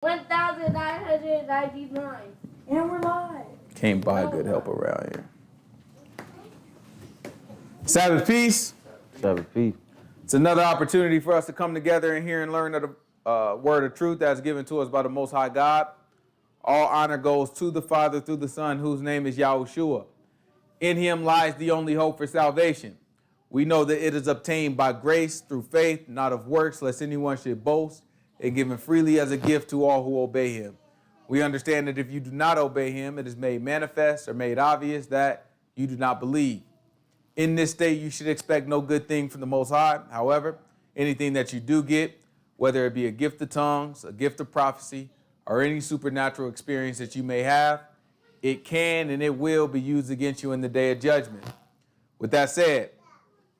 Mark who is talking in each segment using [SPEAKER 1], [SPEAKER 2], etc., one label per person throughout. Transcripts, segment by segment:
[SPEAKER 1] 1,999. And we're live.
[SPEAKER 2] Can't buy good help around here. Sabbath peace.
[SPEAKER 3] Sabbath peace.
[SPEAKER 2] It's another opportunity for us to come together and hear and learn of the word of truth that's given to us by the Most High God. All honor goes to the Father through the Son, whose name is Yahushua. In him lies the only hope for salvation. We know that it is obtained by grace through faith, not of works, lest anyone should boast, and given freely as a gift to all who obey him. We understand that if you do not obey him, it is made manifest or made obvious that you do not believe. In this state, you should expect no good thing from the Most High. However, anything that you do get, whether it be a gift of tongues, a gift of prophecy, or any supernatural experience that you may have, it can and it will be used against you in the day of judgment. With that said,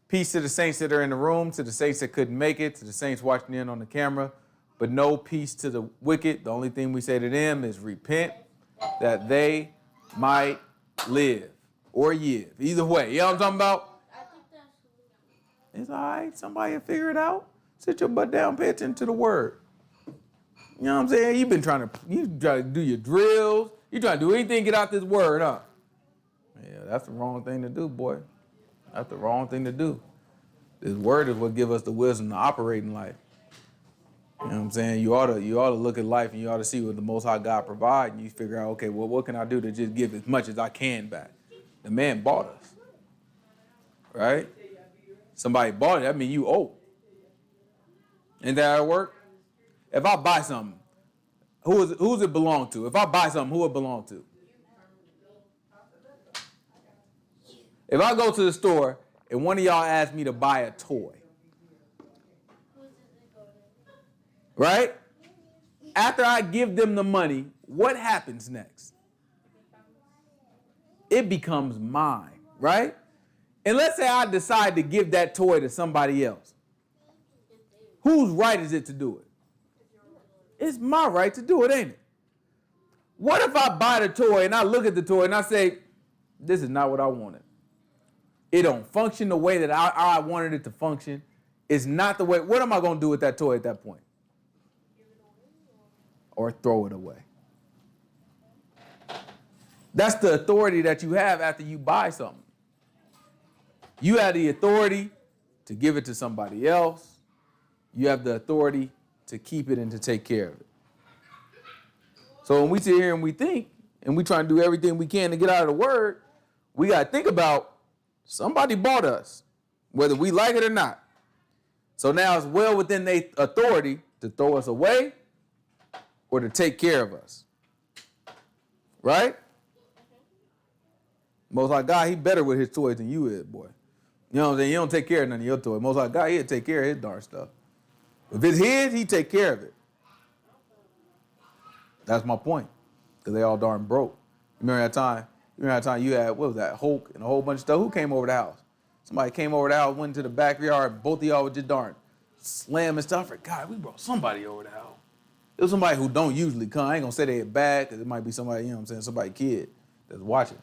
[SPEAKER 2] peace to the saints that are in the room, to the saints that couldn't make it, to the saints watching in on the camera, but no peace to the wicked. The only thing we say to them is repent that they might live or yive. Either way, you know what I'm talking about? It's all right. Somebody will figure it out. Sit your butt down, pay attention to the word. You know what I'm saying? You try to do your drills. You trying to do anything, get out this word, huh? Yeah, that's the wrong thing to do, boy. That's the wrong thing to do. This word is what gives us the wisdom to operate in life. You know what I'm saying? You ought to look at life and you ought to see what the Most High God provides, and you figure out, okay, well, what can I do to just give as much as I can back? The man bought us, right? Somebody bought it. That means you owe. Ain't that how it work? If I buy something, who's it belong to? If I buy something, who it belong to? If I go to the store and one of y'all asks me to buy a toy, right? After I give them the money, what happens next? It becomes mine, right? And let's say I decide to give that toy to somebody else. Whose right is it to do it? It's my right to do it, ain't it? What if I buy the toy and I look at the toy and I say, this is not what I wanted. It don't function the way that I wanted it to function. It's not the way. What am I going to do with that toy at that point? Or throw it away. That's the authority that you have after you buy something. You have the authority to give it to somebody else. You have the authority to keep it and to take care of it. So when we sit here and we think, and we try to do everything we can to get out of the word, we got to think about somebody bought us, whether we like it or not. So now it's well within their authority to throw us away or to take care of us. Right? Most High God, he better with his toys than you is, boy. You know what I'm saying? You don't take care of none of your toys. Most High God, he'll take care of his darn stuff. If it's his, he take care of it. That's my point. Because they all darn broke. Remember that time you had, what was that, Hulk and a whole bunch of stuff? Who came over the house? Somebody came over the house, went into the backyard, both of y'all were just darn slamming stuff. God, we brought somebody over the house. It was somebody who don't usually come. I ain't gonna say they're bad, because it might be somebody, you know what I'm saying, somebody kid that's watching.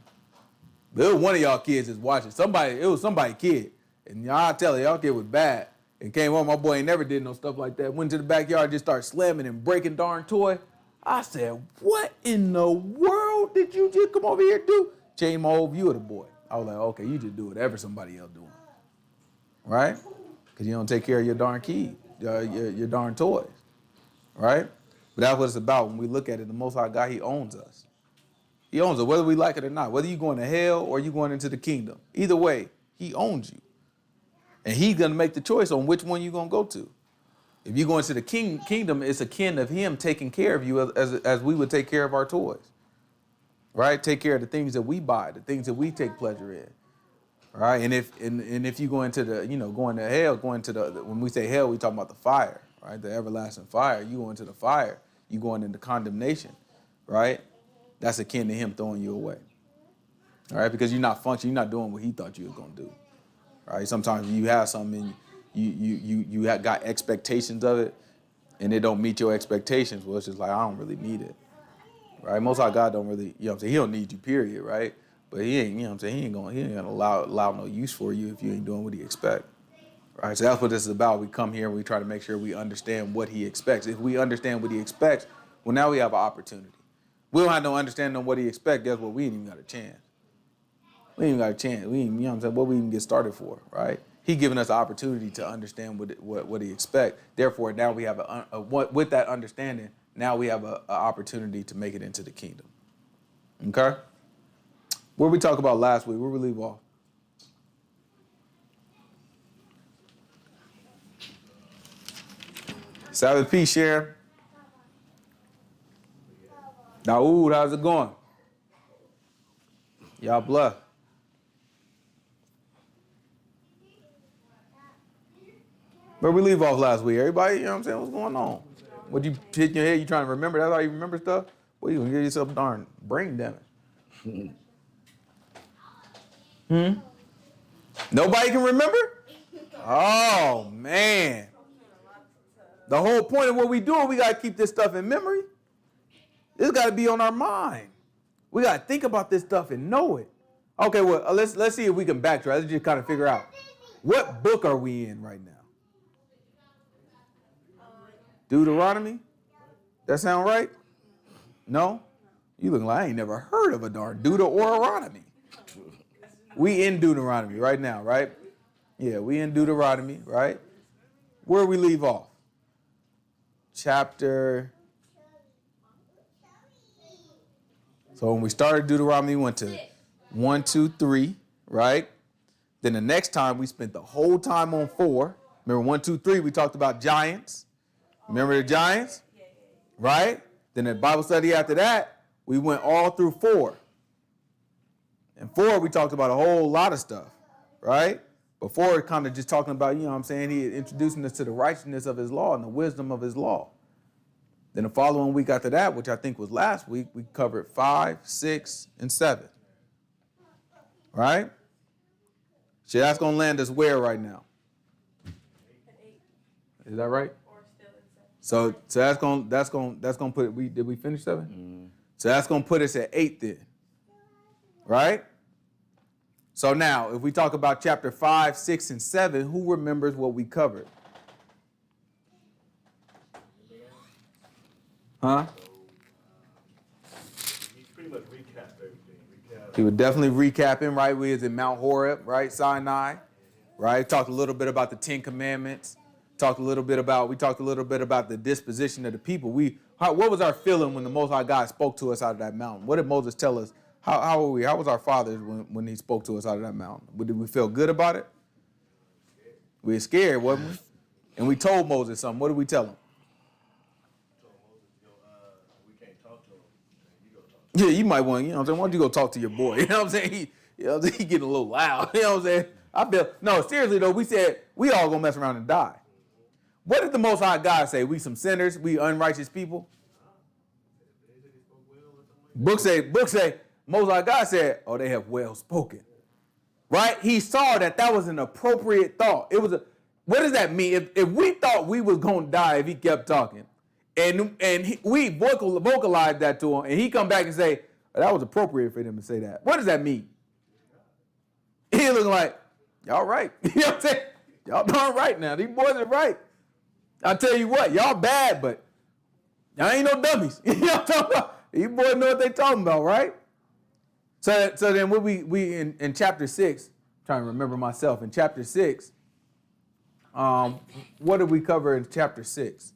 [SPEAKER 2] But it was one of y'all kids that's watching. It was somebody kid. And y'all tell you, y'all kid was bad. And came home, my boy ain't never did no stuff like that. Went to the backyard, just started slamming and breaking darn toy. I said, what in the world did you just come over here and do? Changed my whole view of the boy. I was like, okay, you just do whatever somebody else doing. Right? Because you don't take care of your darn key, your darn toys. Right? But that's what it's about. When we look at it, the Most High God, he owns us. He owns us, whether we like it or not. Whether you're going to hell or you're going into the kingdom. Either way, he owns you. And he's going to make the choice on which one you're going to go to. If you go into the kingdom, it's akin of him taking care of you as we would take care of our toys. Right? Take care of the things that we buy, the things that we take pleasure in. Right? And if you go into going to hell, when we say hell, we talk about the fire, right? The everlasting fire. You go into the fire, you going into condemnation, right? That's akin to him throwing you away. All right? Because you're not functioning, you're not doing what he thought you were going to do. Right? Sometimes you have something and you have got expectations of it and it don't meet your expectations. Well, it's just like, I don't really need it. Right? Most High God don't really, you know what I'm saying? He don't need you, period, right? But he ain't, you know what I'm saying? He ain't gonna allow no use for you if you ain't doing what he expect. Right? So that's what this is about. We come here and we try to make sure we understand what he expects. If we understand what he expects, Well, now we have an opportunity. We don't have no understanding on what he expects. Guess what? We ain't even got a chance. We ain't even got a chance. We ain't, you know what I'm saying? What we even get started for, right? He giving us the opportunity to understand what he expects. Therefore, now we have with that understanding, now we have an opportunity to make it into the kingdom. Okay? What we talked about last week? Where we leave off? Sabbath peace, Sharon. Daoud, how's it going? Y'all blessed. Where we leave off last week? Everybody, you know what I'm saying? What's going on? What you hit your head? You trying to remember? That's how you remember stuff? Well, you gonna give yourself darn brain damage. Nobody can remember? Oh, man. The whole point of what we doing, we got to keep this stuff in memory. This got to be on our mind. We got to think about this stuff and know it. Okay, well, let's see if we can backtrack. Let's just kind of figure out, what book are we in right now? Deuteronomy? That sound right? No? You look like I ain't never heard of a darn Deuteronomy. We in Deuteronomy right now, right? Yeah, we in Deuteronomy, right? Where we leave off? Chapter. So when we started Deuteronomy, we went to 1, 2, 3, right? Then the next time we spent the whole time on 4. Remember 1, 2, 3, we talked about giants. Remember the giants? Right? Then the Bible study after that, we went all through 4. And 4, we talked about a whole lot of stuff, right? But 4 kind of just talking about, you know what I'm saying, he introducing us to the righteousness of his law and the wisdom of his law. Then the following week after that, which I think was last week, we covered 5, 6, and 7. Right? So that's going to land us where right now? Is that right? So that's going to put, did we finish 7? Mm-hmm. So that's going to put us at 8 then. Right? So now, if we talk about chapter 5, 6, and 7, who remembers what we covered? Huh?
[SPEAKER 3] He pretty much recapped everything.
[SPEAKER 2] He would definitely recap him, right? We was in Mount Horeb, right? Sinai, right? Talked a little bit about the 10 Commandments. We talked a little bit about the disposition of the people. What was our feeling when the Most High God spoke to us out of that mountain? What did Moses tell us? How were we? How was our fathers when he spoke to us out of that mountain? Did we feel good about it? We were scared, wasn't we? And we told Moses something. What did we tell him?
[SPEAKER 3] We can't talk to him. You go talk to him.
[SPEAKER 2] Yeah, you might want, you know what I'm saying? Why don't you go talk to your boy? You know what I'm saying? He getting a little loud. You know what I'm saying? No, seriously though, we said we all gonna mess around and die. What did the Most High God say? We some sinners, we unrighteous people? Book say, Most High God said, oh, they have well spoken. Right? He saw that was an appropriate thought. What does that mean? If we thought we was going to die if he kept talking, and we vocalized that to him, and he come back and say, oh, that was appropriate for them to say that. What does that mean? He looking like, y'all right. You know what I'm saying? Y'all darn right now. These boys are right. I tell you what, y'all bad, but y'all ain't no dummies. You know what I'm talking about? These boys know what they talking about, right? So then what we in chapter 6, I'm trying to remember myself, in chapter 6, what did we cover in chapter 6?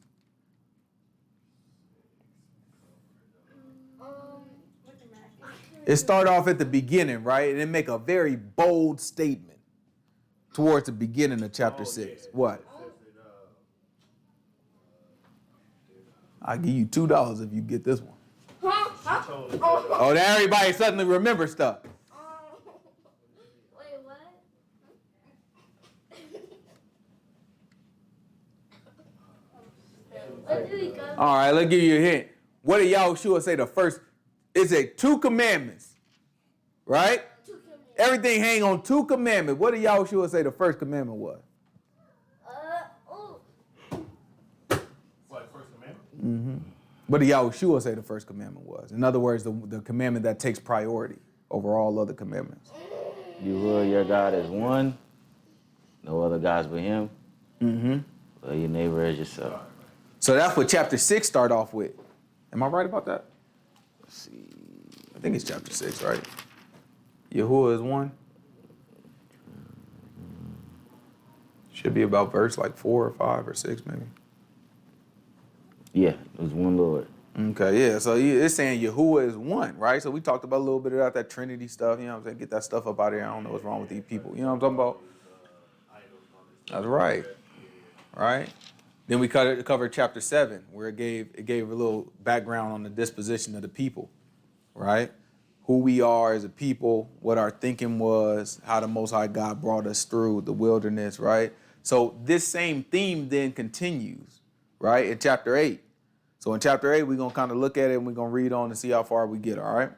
[SPEAKER 2] It start off at the beginning, right? And it make a very bold statement towards the beginning of chapter 6. What? I'll give you $2 if you get this one. Oh, now everybody suddenly remembers stuff.
[SPEAKER 1] Wait, what? What did he go?
[SPEAKER 2] All right, let's give you a hint. What did Yahushua say the first? It's a 2 commandments, right?
[SPEAKER 1] 2 commandments.
[SPEAKER 2] Everything hang on 2 commandments. What did Yahushua say the first commandment was?
[SPEAKER 3] What, first commandment?
[SPEAKER 2] Mm-hmm. What did Yahushua say the first commandment was? In other words, the commandment that takes priority over all other commandments.
[SPEAKER 4] You will your God as one, no other gods but him.
[SPEAKER 2] Mm-hmm.
[SPEAKER 4] Love your neighbor as yourself.
[SPEAKER 2] So that's what chapter 6 start off with. Am I right about that?
[SPEAKER 4] Let's see.
[SPEAKER 2] I think it's chapter 6, right? Yahuwah is one. Should be about verse like 4 or 5 or 6 maybe.
[SPEAKER 4] Yeah, there's one Lord.
[SPEAKER 2] Okay, yeah. So it's saying Yahuwah is one, right? So we talked about a little bit about that Trinity stuff. You know what I'm saying? Get that stuff up out of here. I don't know what's wrong with these people. You know what I'm talking about? That's right. Right? Then we covered chapter 7, where it gave a little background on the disposition of the people, right? Who we are as a people, what our thinking was, how the Most High God brought us through the wilderness, right? So this same theme then continues, right, in chapter 8. So in chapter 8, we're going to kind of look at it and we're going to read on and see how far we get, all right?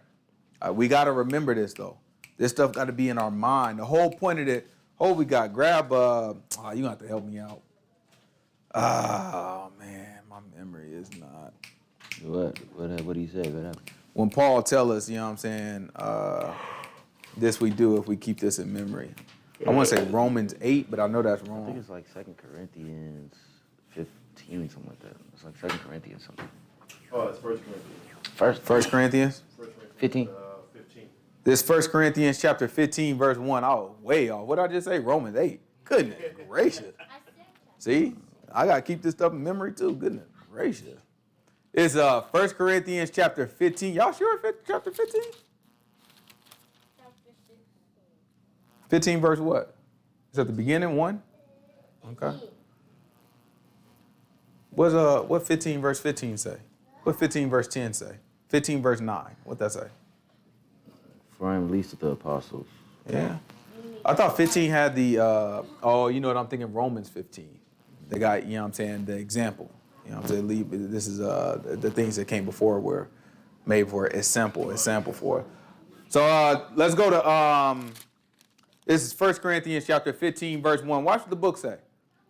[SPEAKER 2] We got to remember this, though. This stuff got to be in our mind. The whole point of it, we got, grab, you're going to have to help me out. Oh, man, my memory is not.
[SPEAKER 4] What do you say? What happened?
[SPEAKER 2] When Paul tell us, you know what I'm saying, this we do if we keep this in memory. I want to say Romans 8, but I know that's wrong.
[SPEAKER 4] I think it's like 2 Corinthians 15, something like that. It's like 2 Corinthians something.
[SPEAKER 3] Oh, it's 1 Corinthians.
[SPEAKER 2] First Corinthians?
[SPEAKER 4] 15.
[SPEAKER 3] 15.
[SPEAKER 2] This 1 Corinthians chapter 15, verse 1. Oh, way off. What did I just say? Romans 8. Goodness gracious. See? I got to keep this stuff in memory, too. Goodness gracious. It's 1 Corinthians chapter 15. Y'all sure chapter 15? 15 verse what? Is that the beginning, 1? Okay. What 15 verse 15 say? What 15 verse 10 say? 15 verse 9. What that say?
[SPEAKER 4] For I am least of the apostles.
[SPEAKER 2] Yeah. I thought 15 had the, you know what I'm thinking? Romans 15. They got, you know what I'm saying, the example. You know what I'm saying? This is the things that came before were made for it. It's sample for it. So let's go to, this is 1 Corinthians chapter 15, verse 1. Watch what the book say.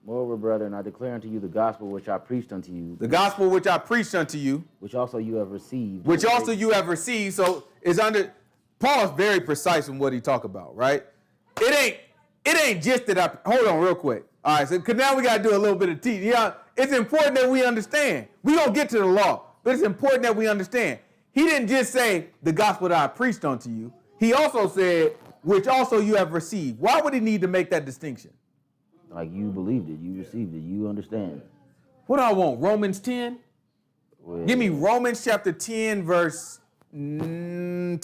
[SPEAKER 4] Moreover, brethren, I declare unto you the gospel which I preached unto you.
[SPEAKER 2] The gospel which I preached unto you.
[SPEAKER 4] Which also you have received.
[SPEAKER 2] Which also you have received. So it's under, Paul's very precise in what he talk about, right? It ain't just that hold on real quick. All right, so cause now we got to do a little bit of teaching. Yeah, it's important that we understand. We don't get to the law, but it's important that we understand. He didn't just say the gospel that I preached unto you. He also said, which also you have received. Why would he need to make that distinction?
[SPEAKER 4] Like you believed it, you received it, you understand.
[SPEAKER 2] What do I want? Romans 10?
[SPEAKER 4] Well,
[SPEAKER 2] Give me Romans chapter 10, verse 10.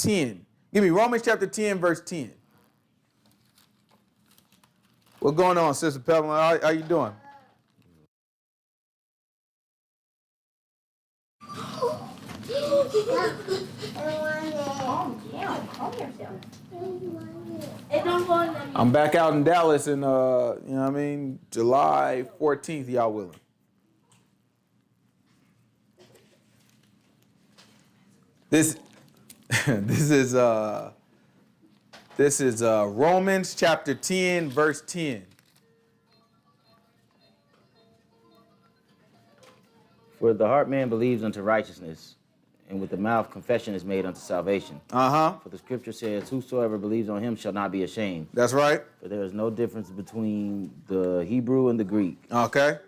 [SPEAKER 2] Give me Romans chapter 10, verse 10. What's going on, Sister Pamela? How you doing?
[SPEAKER 1] Calm yourself. It don't go in them.
[SPEAKER 2] I'm back out in Dallas in, you know what I mean, July 14th, y'all willing. This is Romans chapter 10, verse 10.
[SPEAKER 4] For the heart man believes unto righteousness, and with the mouth confession is made unto salvation.
[SPEAKER 2] Uh-huh.
[SPEAKER 4] For the scripture says, whosoever believes on him shall not be ashamed.
[SPEAKER 2] That's right.
[SPEAKER 4] For there is no difference between the Hebrew and the Greek.
[SPEAKER 2] Okay.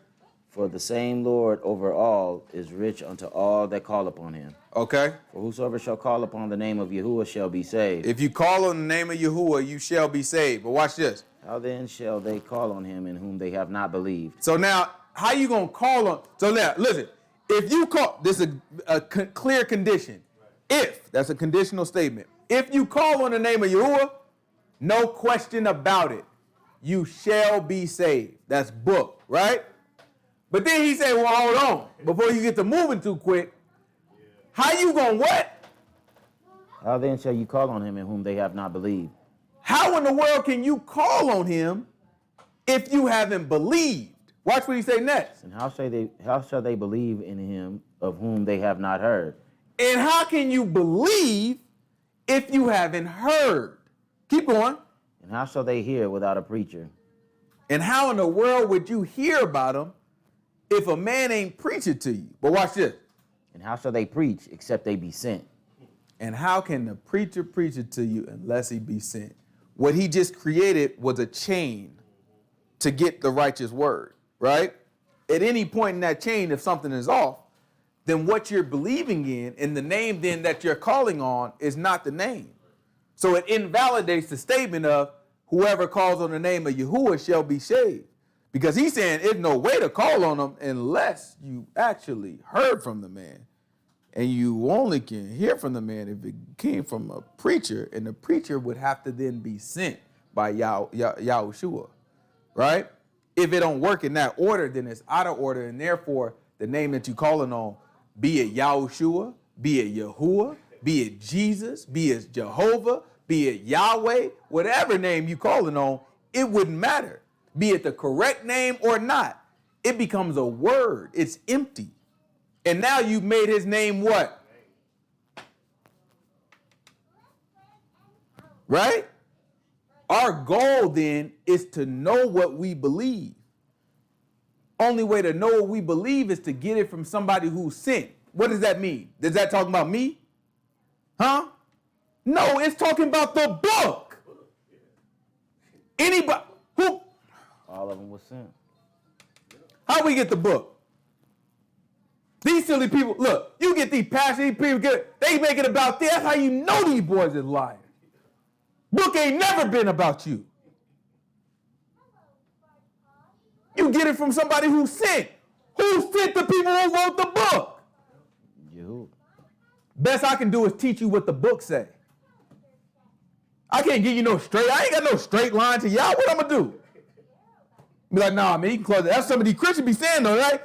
[SPEAKER 4] For the same Lord over all is rich unto all that call upon him.
[SPEAKER 2] Okay.
[SPEAKER 4] For whosoever shall call upon the name of Yahuwah shall be saved.
[SPEAKER 2] If you call on the name of Yahuwah, you shall be saved. But watch this.
[SPEAKER 4] How then shall they call on him in whom they have not believed?
[SPEAKER 2] So now, how you going to call on? So now, listen. If you call, this is a clear condition. If, that's a conditional statement. If you call on the name of Yahuwah, no question about it, you shall be saved. That's book, right? But then he said, well, hold on. Before you get to moving too quick, how you going to what?
[SPEAKER 4] How then shall you call on him in whom they have not believed?
[SPEAKER 2] How in the world can you call on him if you haven't believed? Watch what he say next.
[SPEAKER 4] And how shall they believe in him of whom they have not heard?
[SPEAKER 2] And how can you believe if you haven't heard? Keep going.
[SPEAKER 4] And how shall they hear without a preacher?
[SPEAKER 2] And how in the world would you hear about him if a man ain't preaching to you? But watch this.
[SPEAKER 4] And how shall they preach except they be sent?
[SPEAKER 2] And how can the preacher preach it to you unless he be sent? What he just created was a chain to get the righteous word, right? At any point in that chain, if something is off, then what you're believing in and the name then that you're calling on is not the name. So it invalidates the statement of whoever calls on the name of Yahuwah shall be saved. Because he's saying there's no way to call on him unless you actually heard from the man. And you only can hear from the man if it came from a preacher, and the preacher would have to then be sent by Yahushua, right? If it don't work in that order, then it's out of order, and therefore the name that you calling on, be it Yahushua, be it Yahuwah, be it Jesus, be it Jehovah, be it Yahweh, whatever name you calling on, it wouldn't matter. Be it the correct name or not, it becomes a word. It's empty. And now you've made his name what? Right? Our goal then is to know what we believe. Only way to know what we believe is to get it from somebody who's sent. What does that mean? Does that talk about me? Huh? No, it's talking about the book. Anybody who?
[SPEAKER 4] All of them were sent.
[SPEAKER 2] How we get the book? These silly people, look, you get these passionate people, they make it about this. That's how you know these boys is lying. Book ain't never been about you. You get it from somebody who sent. Who sent the people who wrote the book?
[SPEAKER 4] You.
[SPEAKER 2] Best I can do is teach you what the book say. I can't give you no straight, I ain't got no straight line to y'all. What I'm gonna do? Be like, nah, man, you can close it. That's some of these Christians be saying though, right?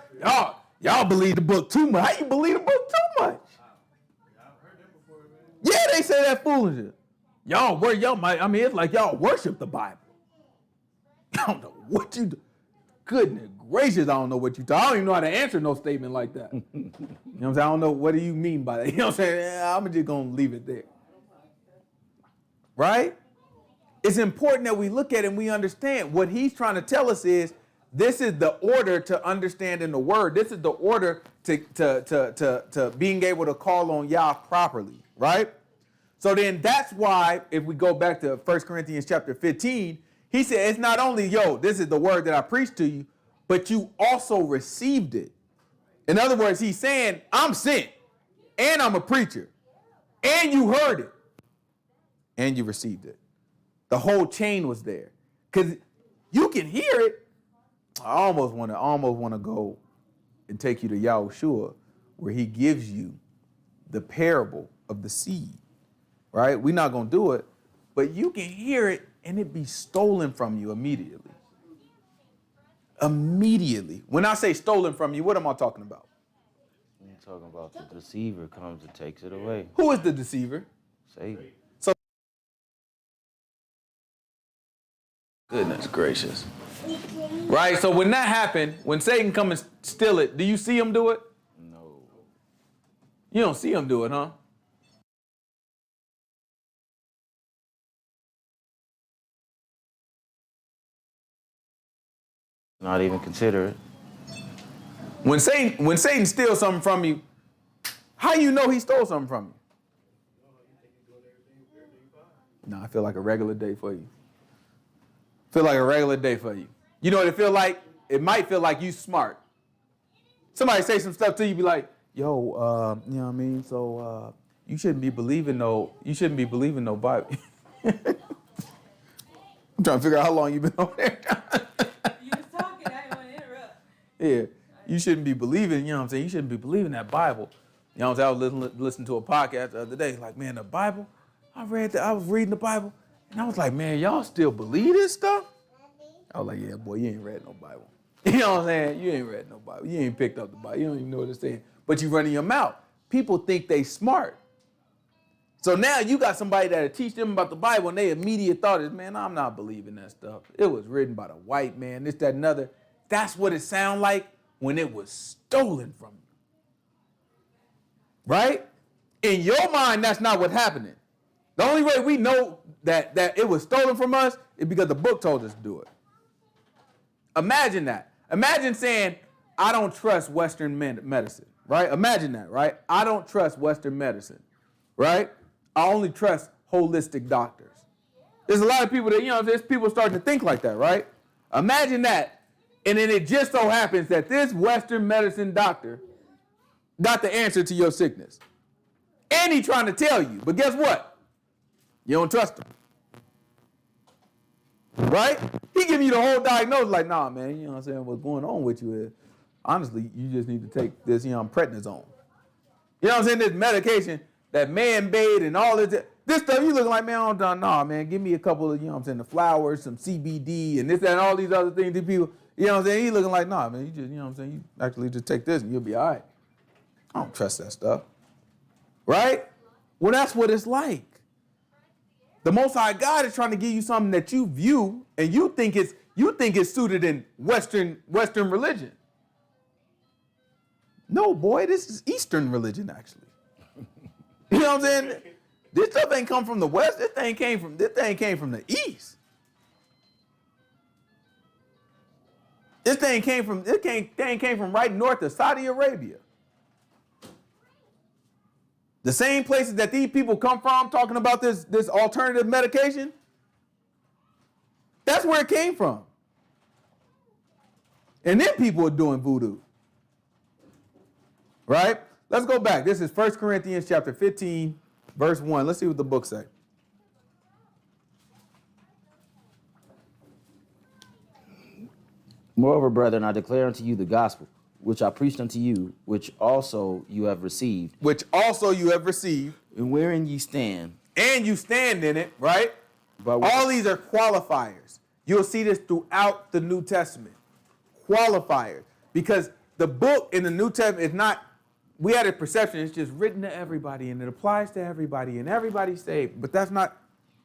[SPEAKER 2] Y'all believe the book too much. How you believe the book too much? Yeah, they say that foolishness. It's like y'all worship the Bible. I don't know what you do. Goodness gracious, I don't know what you do. I don't even know how to answer no statement like that. You know what I'm saying? I don't know, what do you mean by that? You know what I'm saying? I'm just going to leave it there. Right? It's important that we look at it and we understand. What he's trying to tell us is, this is the order to understand in the word. This is the order to being able to call on Yah properly, right? So then that's why, if we go back to 1 Corinthians chapter 15, he said, it's not only, this is the word that I preached to you, but you also received it. In other words, he's saying, I'm sent, and I'm a preacher, and you heard it, and you received it. The whole chain was there. Because you can hear it. I almost want to go and take you to Yahushua, where he gives you the parable of the seed, right? We're not going to do it, but you can hear it and it be stolen from you immediately. Immediately. When I say stolen from you, what am I talking about?
[SPEAKER 4] You're talking about the deceiver comes and takes it away.
[SPEAKER 2] Who is the deceiver?
[SPEAKER 4] Satan.
[SPEAKER 2] So, goodness gracious. Right, so when that happened, when Satan come and steal it, do you see him do it?
[SPEAKER 4] No.
[SPEAKER 2] You don't see him do it, huh?
[SPEAKER 4] Not even consider it.
[SPEAKER 2] When Satan steals something from you, how you know he stole something from you? No, I feel like a regular day for you. Feel like a regular day for you. You know what it feel like? It might feel like you smart. Somebody say some stuff to you, be like, yo, you know what I mean? So you shouldn't be believing no Bible. I'm trying to figure out how long you've been over there.
[SPEAKER 1] You was talking, I didn't want to interrupt.
[SPEAKER 2] Yeah, you shouldn't be believing, you know what I'm saying? You shouldn't be believing that Bible. You know what I'm saying? I was listening to a podcast the other day, like, man, the Bible, I was reading the Bible, and I was like, man, y'all still believe this stuff? I was like, yeah, boy, you ain't read no Bible. You know what I'm saying? You ain't read no Bible. You ain't picked up the Bible. You don't even know what it's saying. But you running your mouth. People think they smart. So now you got somebody that'll teach them about the Bible, and their immediate thought is, man, I'm not believing that stuff. It was written by the white man, this, that, and other. That's what it sounded like when it was stolen from you. Right? In your mind, that's not what's happening. The only way we know that it was stolen from us is because the book told us to do it. Imagine that. Imagine saying, I don't trust Western medicine, right? Imagine that, right? I don't trust Western medicine, right? I only trust holistic doctors. There's a lot of people that, there's people starting to think like that, right? Imagine that. And then it just so happens that this Western medicine doctor got the answer to your sickness. And he trying to tell you. But guess what? You don't trust him. Right? He giving you the whole diagnosis like, nah, man, you know what I'm saying? What's going on with you is, honestly, you just need to take this, prednisone. You know what I'm saying? This medication that man-made and all this stuff, you looking like, man, I'm done. Nah, man, give me a couple of, the flowers, some CBD, and this and all these other things. These people, you know what I'm saying? He looking like, nah, man, you just, you actually just take this and you'll be all right. I don't trust that stuff. Right? Well, that's what it's like. The Most High God is trying to give you something that you view and you think it's suited in Western religion. No, boy, this is Eastern religion, actually. You know what I'm saying? This stuff ain't come from the West. This thing came from the East. This thing came from right north of Saudi Arabia. The same places that these people come from talking about this alternative medication, that's where it came from. And then people are doing voodoo. Right? Let's go back. This is 1 Corinthians chapter 15, verse 1. Let's see what the book says.
[SPEAKER 4] Moreover, brethren, I declare unto you the gospel, which I preached unto you, which also you have received.
[SPEAKER 2] Which also you have received.
[SPEAKER 4] And wherein ye stand.
[SPEAKER 2] And you stand in it, right?
[SPEAKER 4] But
[SPEAKER 2] all these are qualifiers. You'll see this throughout the New Testament. Qualifiers. Because the book in the New Testament is not, we had a perception, it's just written to everybody and it applies to everybody and everybody's saved. But that's not,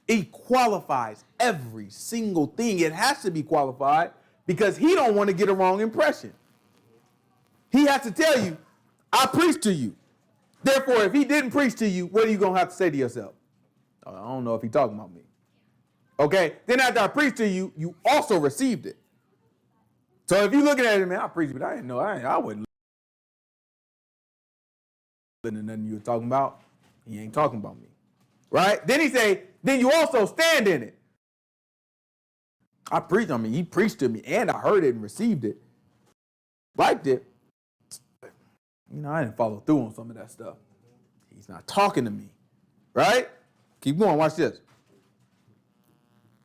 [SPEAKER 2] it qualifies every single thing. It has to be qualified because he don't want to get a wrong impression. He has to tell you, I preached to you. Therefore, if he didn't preach to you, what are you going to have to say to yourself? I don't know if he's talking about me. Okay? Then after I preached to you, you also received it. So if you're looking at it, man, I preached, but I didn't know. I wasn't listening to nothing you were talking about. He ain't talking about me. Right? Then he say, then you also stand in it. I preached on me. He preached to me, and I heard it and received it. Liked it. I didn't follow through on some of that stuff. He's not talking to me. Right? Keep going. Watch this.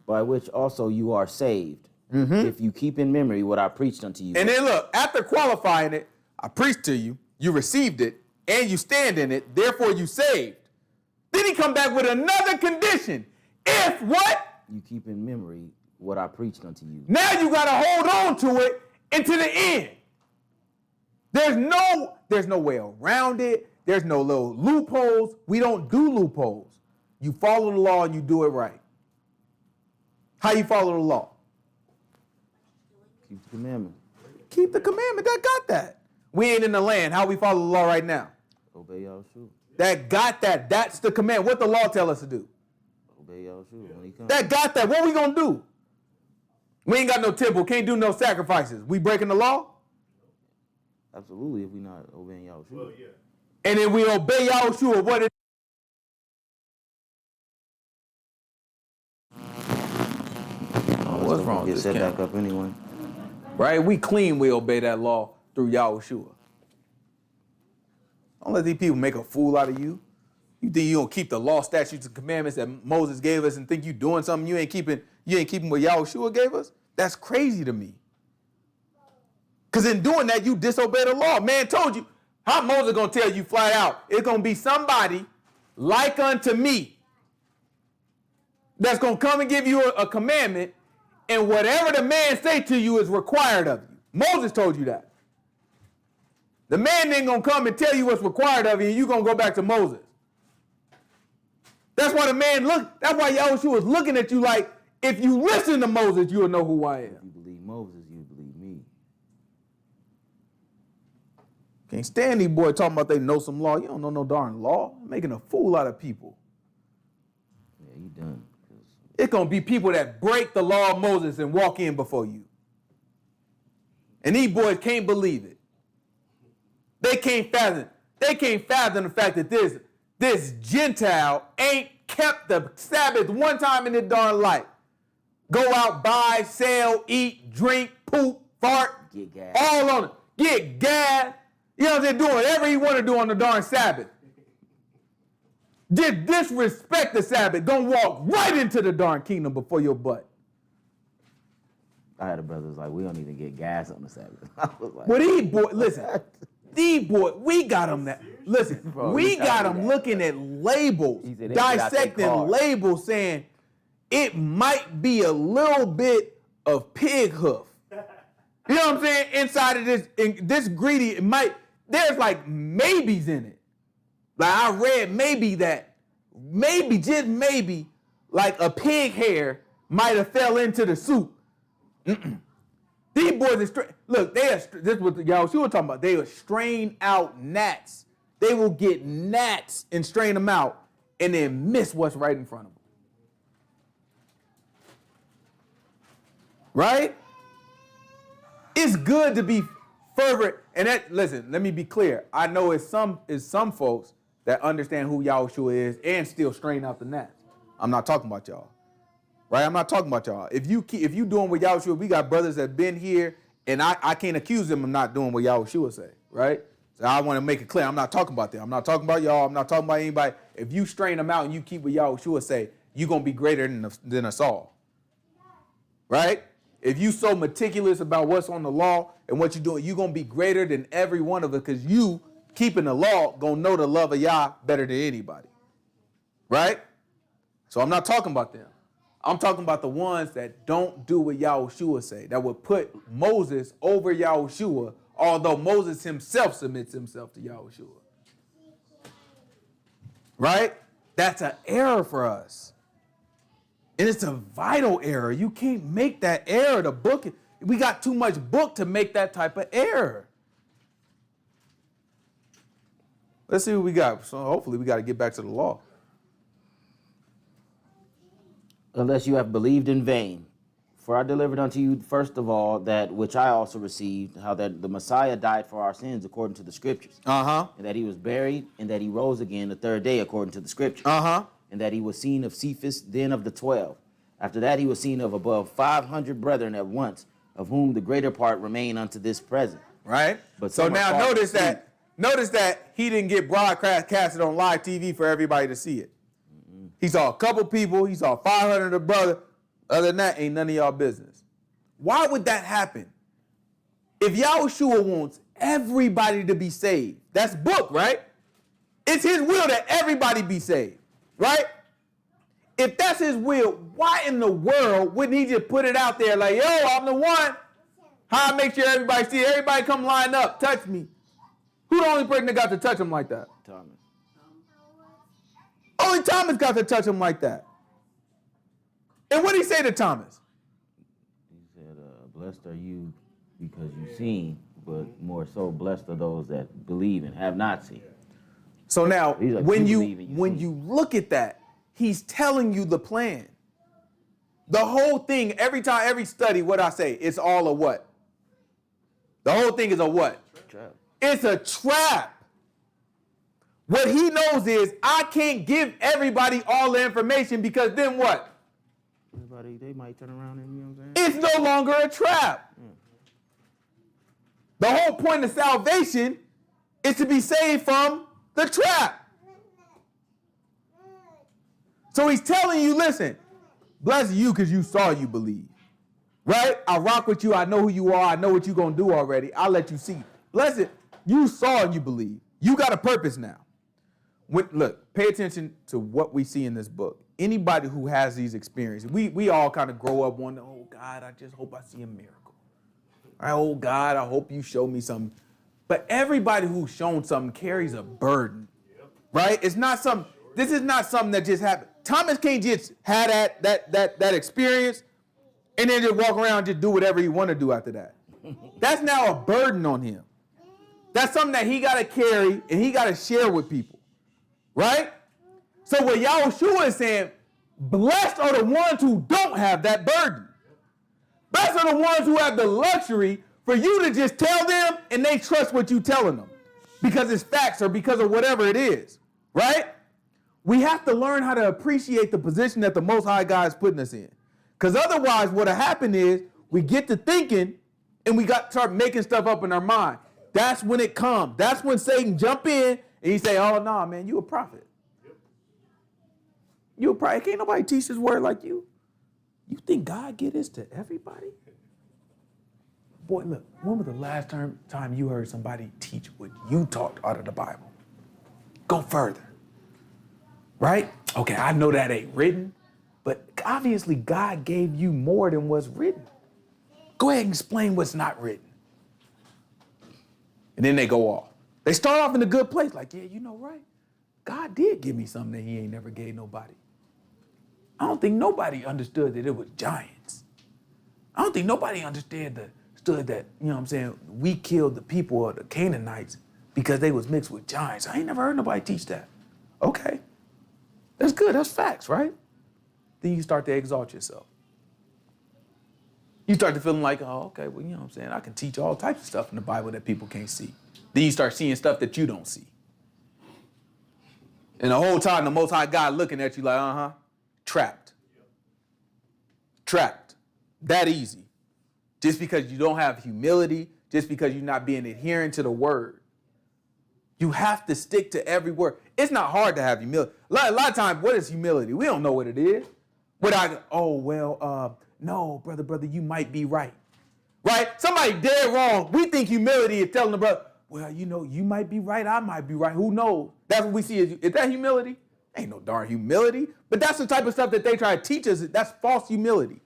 [SPEAKER 4] By which also you are saved, if you keep in memory what I preached unto you.
[SPEAKER 2] And then look, after qualifying it, I preached to you, you received it, and you stand in it, therefore you saved. Then he come back with another condition. If what?
[SPEAKER 4] You keep in memory what I preached unto you.
[SPEAKER 2] Now you got to hold on to it into the end. There's no way around it. There's no little loopholes. We don't do loopholes. You follow the law and you do it right. How you follow the law?
[SPEAKER 4] Keep the commandment.
[SPEAKER 2] Keep the commandment. That got that. We ain't in the land. How we follow the law right now?
[SPEAKER 4] Obey Yahushua.
[SPEAKER 2] That got that. That's the command. What the law tell us to do?
[SPEAKER 4] Obey Yahushua when he comes.
[SPEAKER 2] That got that. What we gonna do? We ain't got no temple. Can't do no sacrifices. We breaking the law?
[SPEAKER 4] Absolutely, if we not obeying Yahushua.
[SPEAKER 3] Well, yeah.
[SPEAKER 2] And then we obey Yahushua. What it what's wrong with
[SPEAKER 4] Get
[SPEAKER 2] this
[SPEAKER 4] set
[SPEAKER 2] camera?
[SPEAKER 4] back up anyway.
[SPEAKER 2] Right? We clean, we obey that law through Yahushua. Don't let these people make a fool out of you. You think you don't keep the law, statutes, and commandments that Moses gave us and think you doing something you ain't keeping what Yahushua gave us? That's crazy to me. Because in doing that, you disobey the law. Man told you, how Moses gonna tell you flat out, it's gonna be somebody like unto me that's gonna come and give you a commandment, and whatever the man say to you is required of you. Moses told you that. The man ain't gonna come and tell you what's required of you, and you gonna go back to Moses. That's why that's why Yahushua was looking at you like, if you listen to Moses, you'll know who I am.
[SPEAKER 4] If you believe Moses, you believe me.
[SPEAKER 2] Can't stand these boys talking about they know some law. You don't know no darn law. You're making a fool out of people.
[SPEAKER 4] Yeah, you done.
[SPEAKER 2] It's going to be people that break the law of Moses and walk in before you. And these boys can't believe it. They can't fathom the fact that this Gentile ain't kept the Sabbath one time in his darn life. Go out, buy, sell, eat, drink, poop, fart,
[SPEAKER 4] Get gas.
[SPEAKER 2] all on it. Get gas, You know what I'm saying? Doing whatever he want to do on the darn Sabbath. Did disrespect the Sabbath. Gonna walk right into the darn kingdom before your butt.
[SPEAKER 4] I had a brother who's like, we don't even get gas on the Sabbath. I was like,
[SPEAKER 2] Well, these boys, listen, we got them that, listen,
[SPEAKER 4] Bro,
[SPEAKER 2] we
[SPEAKER 4] he
[SPEAKER 2] got
[SPEAKER 4] told me
[SPEAKER 2] them
[SPEAKER 4] that.
[SPEAKER 2] looking at labels,
[SPEAKER 4] He said they get out their
[SPEAKER 2] dissecting
[SPEAKER 4] car.
[SPEAKER 2] labels, saying it might be a little bit of pig hoof. You know what I'm saying? Inside of this greedy, there's like maybes in it. Like I read maybe, just maybe, like a pig hair might have fell into the soup. These boys are straight. Look, this is what y'all she was talking about. They will strain out gnats. They will get gnats and strain them out and then miss what's right in front of them. Right? It's good to be fervent. And listen, let me be clear. I know it's some folks that understand who Yahushua is and still strain out the gnats. I'm not talking about y'all. Right? I'm not talking about y'all. If you doing what Yahushua, we got brothers that have been here, and I can't accuse them of not doing what Yahushua say, right? So I want to make it clear. I'm not talking about them. I'm not talking about y'all. I'm not talking about anybody. If you strain them out and you keep what Yahushua say, you're going to be greater than us all. Right? If you so meticulous about what's on the law and what you're doing, you're going to be greater than every one of us because you, keeping the law, going to know the love of Yah better than anybody. Right? So I'm not talking about them. I'm talking about the ones that don't do what Yahushua say, that would put Moses over Yahushua, although Moses himself submits himself to Yahushua. Right? That's an error for us. And it's a vital error. You can't make that error. The book, we got too much book to make that type of error. Let's see what we got. So hopefully we got to get back to the law.
[SPEAKER 4] unless you have believed in vain. For I delivered unto you, first of all, that which I also received, how that the Messiah died for our sins according to the Scriptures. And that he was buried, and that he rose again the third day according to the Scriptures. And that he was seen of Cephas, then of the 12. After that he was seen of above 500 brethren at once, of whom the greater part remain unto this present.
[SPEAKER 2] Right?
[SPEAKER 4] But
[SPEAKER 2] so now notice that he didn't get broadcasted on live TV for everybody to see it. He saw a couple people. He saw 500 of the brother. Other than that, ain't none of y'all business. Why would that happen? If Yahushua wants everybody to be saved, that's book, right? It's his will that everybody be saved, right? If that's his will, why in the world wouldn't he just put it out there like, yo, I'm the one. How I make sure everybody see it? Everybody come line up, touch me. Who the only person that got to touch him like that?
[SPEAKER 4] Thomas.
[SPEAKER 2] Only Thomas got to touch him like that. And what did he say to Thomas?
[SPEAKER 4] He said, blessed are you because you've seen, but more so blessed are those that believe and have not seen.
[SPEAKER 2] So now,
[SPEAKER 4] like,
[SPEAKER 2] when you look at that, he's telling you the plan. The whole thing, every study, what I say, it's all a what? The whole thing is a what?
[SPEAKER 4] Trap.
[SPEAKER 2] It's a trap. What he knows is, I can't give everybody all the information because then what?
[SPEAKER 4] Everybody, they might turn around and, you know what I'm saying?
[SPEAKER 2] It's no longer a trap. The whole point of salvation is to be saved from the trap. So he's telling you, listen, bless you because you saw you believe. Right? I rock with you. I know who you are. I know what you're going to do already. I'll let you see. Blessed, you saw and you believe. You got a purpose now. Look, pay attention to what we see in this book. Anybody who has these experiences, we all kind of grow up wondering, oh, God, I just hope I see a miracle. All right, oh, God, I hope you show me something. But everybody who's shown something carries a burden, right? This is not something that just happened. Thomas can't just have that experience and then just walk around and just do whatever he want to do after that. That's now a burden on him. That's something that he got to carry and he got to share with people, right? So what Yahushua is saying, blessed are the ones who don't have that burden. Blessed are the ones who have the luxury for you to just tell them and they trust what you're telling them because it's facts or because of whatever it is, right? We have to learn how to appreciate the position that the Most High God is putting us in. Because otherwise what'll happen is we get to thinking and we start making stuff up in our mind. That's when it comes. That's when Satan jump in and he say, oh, no, man, you a prophet. You a prophet. Can't nobody teach this word like you. You think God get this to everybody? Boy, look, when was the last time you heard somebody teach what you taught out of the Bible? Go further. Right? Okay, I know that ain't written, but obviously God gave you more than what's written. Go ahead and explain what's not written. And then they go off. They start off in a good place, like, yeah, you know, right? God did give me something that he ain't never gave nobody. I don't think nobody understood that it was giants. I don't think nobody understood that, you know what I'm saying, we killed the people of the Canaanites because they was mixed with giants. I ain't never heard nobody teach that. Okay. That's good. That's facts, right? Then you start to exalt yourself. You start to feeling like, oh, okay, well, you know what I'm saying? I can teach all types of stuff in the Bible that people can't see. Then you start seeing stuff that you don't see. And the whole time, the Most High God looking at you like, uh-huh, trapped. Trapped. That easy. Just because you don't have humility, just because you're not being adherent to the word. You have to stick to every word. It's not hard to have humility. A lot of times, what is humility? We don't know what it is. No, brother, you might be right. Right? Somebody dead wrong. We think humility is telling the brother, well, you know, you might be right, I might be right. Who knows? That's what we see. Is that humility? Ain't no darn humility. But that's the type of stuff that they try to teach us. That's false humility.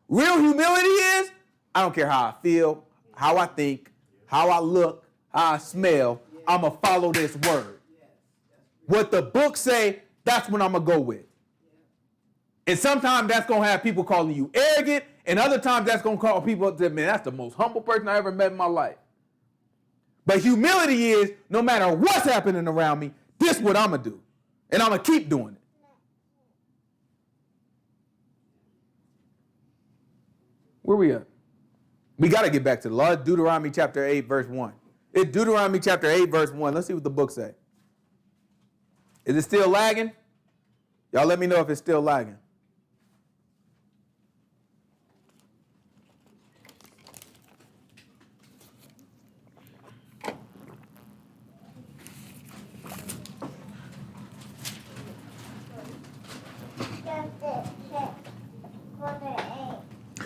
[SPEAKER 2] Real humility is, I don't care how I feel, how I think, how I look, how I smell, I'm going to follow this word. What the book say, that's what I'm going to go with. And sometimes that's going to have people calling you arrogant, and other times that's going to call people, man, that's the most humble person I ever met in my life. But humility is, no matter what's happening around me, this is what I'm going to do. And I'm going to keep doing it. Where we at? We got to get back to the law. Deuteronomy chapter 8, verse 1. It's Deuteronomy chapter 8, verse 1. Let's see what the book say. Is it still lagging? Y'all let me know if it's still lagging.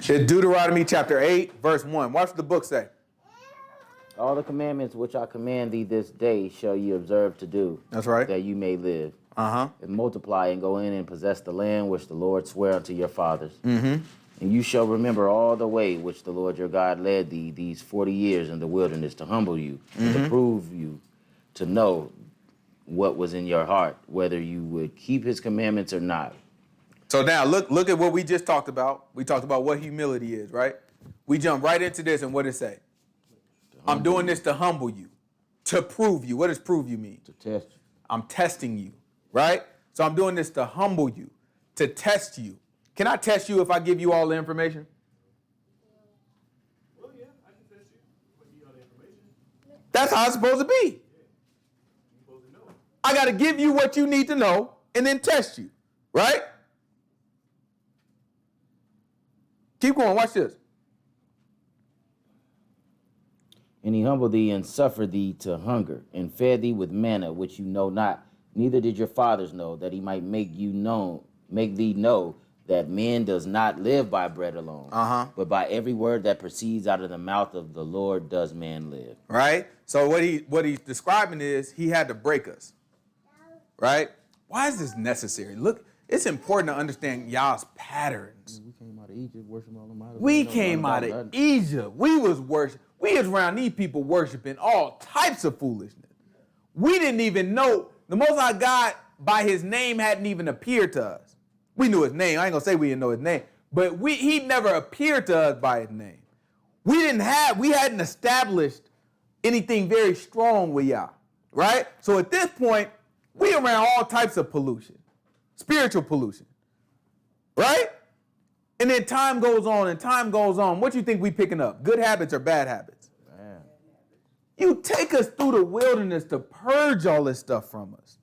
[SPEAKER 2] It's Deuteronomy chapter 8, verse 1. Watch what the book say.
[SPEAKER 4] All the commandments which I command thee this day shall ye observe to do.
[SPEAKER 2] That's right.
[SPEAKER 4] That you may live.
[SPEAKER 2] Uh-huh.
[SPEAKER 4] And multiply and go in and possess the land which the Lord sware unto your fathers.
[SPEAKER 2] Mm-hmm.
[SPEAKER 4] And you shall remember all the way which the Lord your God led thee these 40 years in the wilderness to humble you, and to prove you, to know what was in your heart, whether you would keep his commandments or not.
[SPEAKER 2] So now look at what we just talked about. We talked about what humility is, right? We jump right into this, and what it say? I'm doing this to humble you, to prove you. What does prove you mean?
[SPEAKER 4] To test you.
[SPEAKER 2] I'm testing you, right? So I'm doing this to humble you, to test you. Can I test you if I give you all the information?
[SPEAKER 3] Well, yeah, I can test you. But you all the information.
[SPEAKER 2] That's how it's supposed to be.
[SPEAKER 3] You're supposed to know.
[SPEAKER 2] I got to give you what you need to know and then test you, right? Keep going. Watch this.
[SPEAKER 4] And he humbled thee and suffered thee to hunger, and fed thee with manna which you know not, neither did your fathers know, that he might make thee know that man does not live by bread alone, but by every word that proceeds out of the mouth of the Lord does man live.
[SPEAKER 2] Right? So what he's describing is he had to break us. Right? Why is this necessary? Look, it's important to understand y'all's patterns.
[SPEAKER 4] We came out of Egypt worshiping all the mighty.
[SPEAKER 2] We came out of Egypt. We was around these people worshiping all types of foolishness. We didn't even know. The Most High God, by his name, hadn't even appeared to us. We knew his name. I ain't gonna say we didn't know his name, but he never appeared to us by his name. We hadn't established anything very strong with y'all, right? So at this point, we around all types of pollution, spiritual pollution, right? And then time goes on and time goes on. What do you think we picking up? Good habits or bad habits?
[SPEAKER 4] Man.
[SPEAKER 2] You take us through the wilderness to purge all this stuff from us.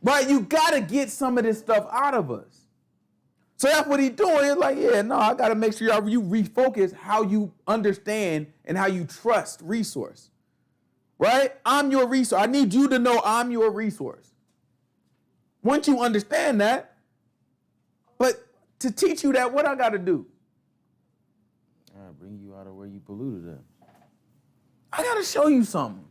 [SPEAKER 2] Right? You got to get some of this stuff out of us. So that's what he's doing. It's like, yeah, no, I got to make sure you refocus how you understand and how you trust resource. Right? I'm your resource. I need you to know I'm your resource. Once you understand that, but to teach you that, what I got to do?
[SPEAKER 4] I bring you out of where you polluted it.
[SPEAKER 2] I got to show you something.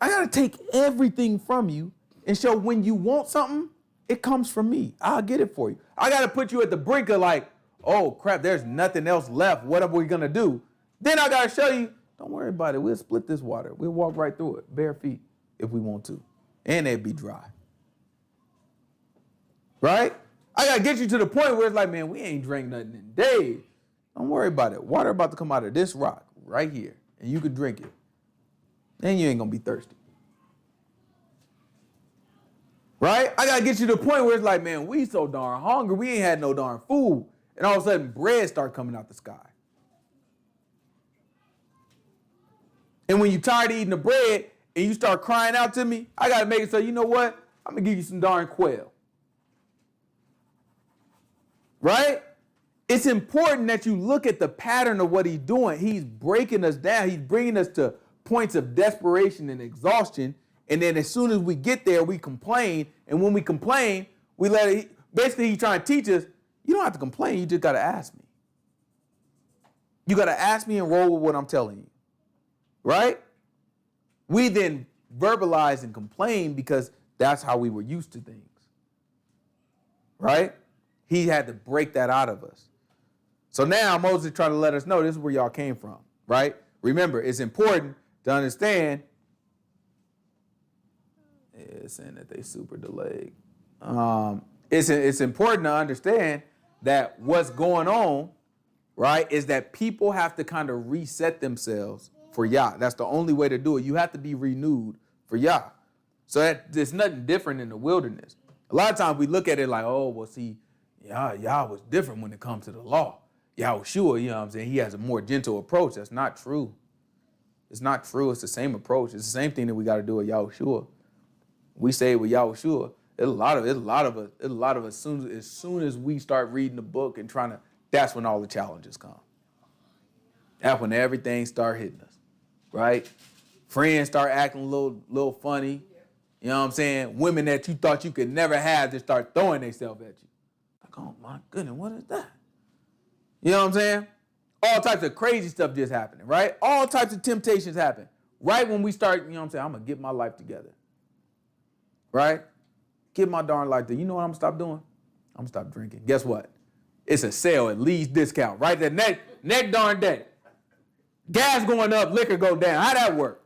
[SPEAKER 2] I got to take everything from you and show when you want something, it comes from me. I'll get it for you. I got to put you at the brink of like, oh, crap, there's nothing else left. What are we going to do? Then I got to show you, don't worry about it. We'll split this water. We'll walk right through it, bare feet, if we want to. And it'd be dry. Right? I got to get you to the point where it's like, man, we ain't drank nothing in days. Don't worry about it. Water about to come out of this rock right here, and you can drink it. Then you ain't going to be thirsty. Right? I got to get you to the point where it's like, man, we so darn hungry. We ain't had no darn food. And all of a sudden, bread start coming out the sky. And when you tired of eating the bread and you start crying out to me, I got to make it so, you know what? I'm going to give you some darn quail. Right? It's important that you look at the pattern of what he's doing. He's breaking us down. He's bringing us to points of desperation and exhaustion. And then as soon as we get there, we complain. And when we complain, we let it. Basically, he's trying to teach us, you don't have to complain. You just got to ask me. You got to ask me and roll with what I'm telling you. Right? We then verbalize and complain because that's how we were used to things. Right? He had to break that out of us. So now Moses is trying to let us know this is where y'all came from. Right? Remember, it's important to understand. It's saying that they super delayed. It's important to understand that what's going on, right, is that people have to kind of reset themselves for Yah. That's the only way to do it. You have to be renewed for Yah. So there's nothing different in the wilderness. A lot of times we look at it like, oh, well, see, Yah was different when it comes to the law. Yahushua, you know what I'm saying? He has a more gentle approach. That's not true. It's not true. It's the same approach. It's the same thing that we got to do with Yahushua. We say with Yahushua, a lot of us, as soon as we start reading the book and trying to, that's when all the challenges come. That's when everything start hitting us, right? Friends start acting a little funny. You know what I'm saying? Women that you thought you could never have just start throwing themselves at you. Like, oh my goodness, what is that? You know what I'm saying? All types of crazy stuff just happening, right? All types of temptations happen. Right when we start, you know what I'm saying? I'm going to get my life together. Right? Get my darn life together. You know what I'm going to stop doing? I'm going to stop drinking. Guess what? It's a sale at least discount, right? The next darn day. Gas going up, liquor go down. How that work?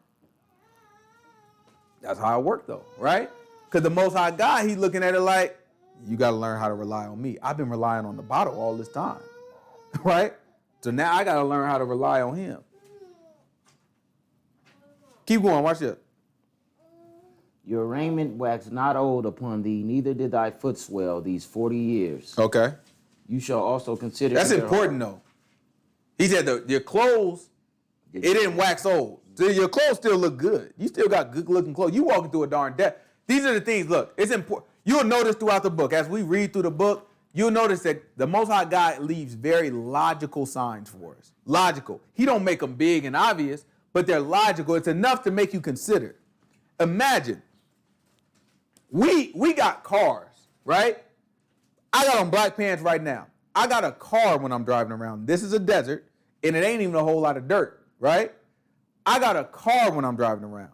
[SPEAKER 2] That's how it worked though, right? Because the Most High God, he's looking at it like, you got to learn how to rely on me. I've been relying on the bottle all this time, right? So now I got to learn how to rely on him. Keep going, watch this.
[SPEAKER 4] Your raiment waxed not old upon thee, neither did thy foot swell these 40 years.
[SPEAKER 2] Okay.
[SPEAKER 4] You shall also consider.
[SPEAKER 2] That's important though. He said your clothes, it didn't wax old. So your clothes still look good. You still got good looking clothes. You walking through a darn death. These are the things, look, it's important. You'll notice throughout the book, as we read through the book, you'll notice that the Most High God leaves very logical signs for us. Logical. He don't make them big and obvious, but they're logical. It's enough to make you consider. Imagine, we got cars, right? I got on black pants right now. I got a car when I'm driving around. This is a desert, and it ain't even a whole lot of dirt, right? I got a car when I'm driving around.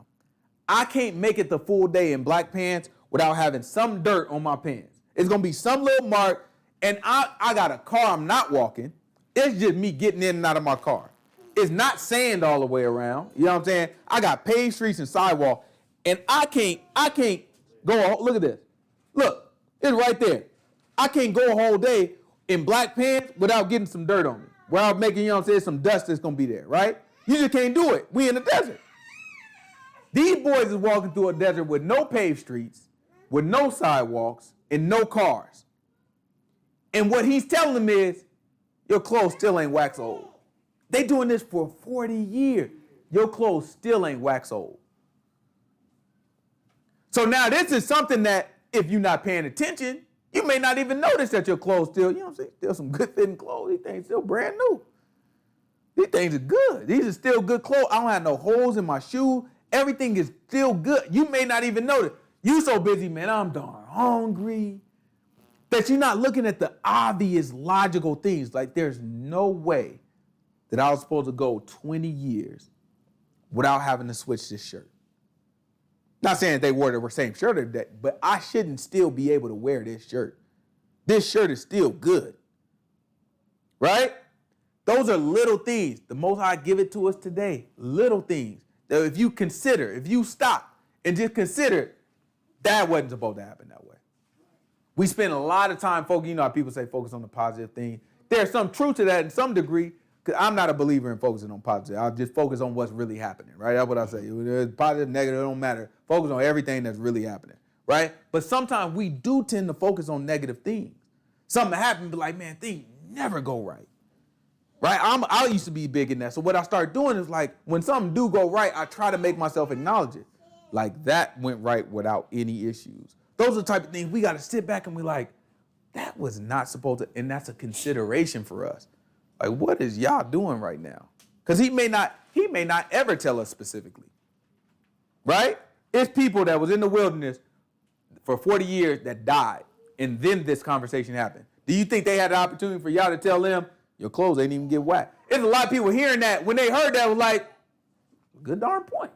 [SPEAKER 2] I can't make it the full day in black pants without having some dirt on my pants. It's going to be some little mark, and I got a car I'm not walking. It's just me getting in and out of my car. It's not sand all the way around. You know what I'm saying? I got paved streets and sidewalk, and I can't go, look at this. Look, it's right there. I can't go a whole day in black pants without getting some dirt on me. Without making, you know what I'm saying, some dust that's going to be there, right? You just can't do it. We in the desert. These boys is walking through a desert with no paved streets, with no sidewalks, and no cars. And what he's telling them is, your clothes still ain't wax old. They doing this for 40 years. Your clothes still ain't wax old. So now this is something that if you're not paying attention, You may not even notice that your clothes still, you know what I'm saying, still some good fitting clothes. These things still brand new. These things are good. These are still good clothes. I don't have no holes in my shoe. Everything is still good. You may not even notice. You so busy, man, I'm darn hungry, that you're not looking at the obvious logical things. Like there's no way that I was supposed to go 20 years without having to switch this shirt. Not saying that they wore the same shirt every day, but I shouldn't still be able to wear this shirt. This shirt is still good, right? Those are little things. The Most High give it to us today. Little things that if you consider, if you stop and just consider, that wasn't supposed to happen that way. We spend a lot of time focusing, you know how people say focus on the positive thing. There's some truth to that in some degree, because I'm not a believer in focusing on positive. I'll just focus on what's really happening, right? That's what I say. Positive, negative, it don't matter. Focus on everything that's really happening, right? But sometimes we do tend to focus on negative things. Something happened, but like, man, things never go right. Right? I used to be big in that. So what I started doing is like, when something do go right, I try to make myself acknowledge it. Like that went right without any issues. Those are the type of things we got to sit back and be like, that was not supposed to, and that's a consideration for us. Like, what is y'all doing right now? Because he may not ever tell us specifically. Right? It's people that was in the wilderness for 40 years that died, and then this conversation happened. Do you think they had the opportunity for y'all to tell them, your clothes ain't even get whacked? There's a lot of people hearing that. When they heard that, was like, good darn point.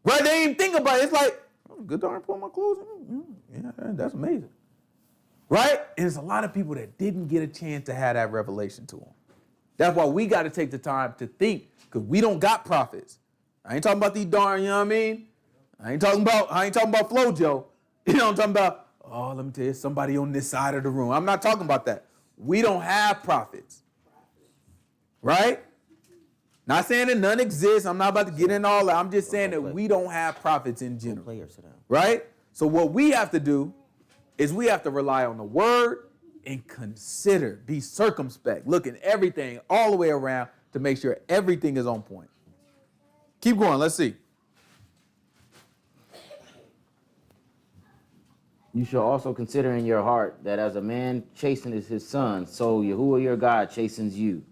[SPEAKER 2] Right? They didn't even think about it. It's like, oh, good darn point, my clothes. Yeah, that's amazing. Right? And there's a lot of people that didn't get a chance to have that revelation to them. That's why we got to take the time to think, because we don't got prophets. I ain't talking about these darn, you know what I mean? I ain't talking about FloJo. You know what I'm talking about? Oh, let me tell you, somebody on this side of the room. I'm not talking about that. We don't have prophets. Right? Not saying that none exist. I'm not about to get in all that. I'm just saying that we don't have prophets in general. Right? So what we have to do is we have to rely on the word and consider, be circumspect, look at everything all the way around to make sure everything is on point. Keep going. Let's see.
[SPEAKER 4] You shall also consider in your heart that as a man chasteneth his son, so Yahuwah your God chastens you.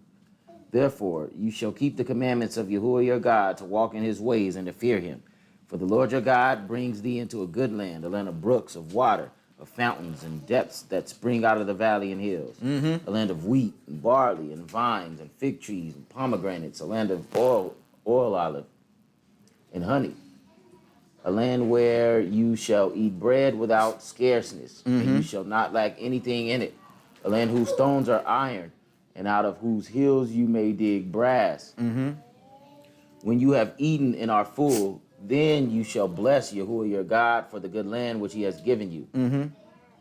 [SPEAKER 4] Therefore, you shall keep the commandments of Yahuwah your God to walk in his ways and to fear him. For the Lord your God brings thee into a good land, a land of brooks, of water, of fountains and depths that spring out of the valley and hills, a land of wheat and barley and vines and fig trees and pomegranates, a land of oil olive and honey, a land where you shall eat bread without scarceness, and you shall not lack anything in it, a land whose stones are iron, and out of whose hills you may dig brass. When you have eaten and are full, then you shall bless Yahuwah your God for the good land which he has given you.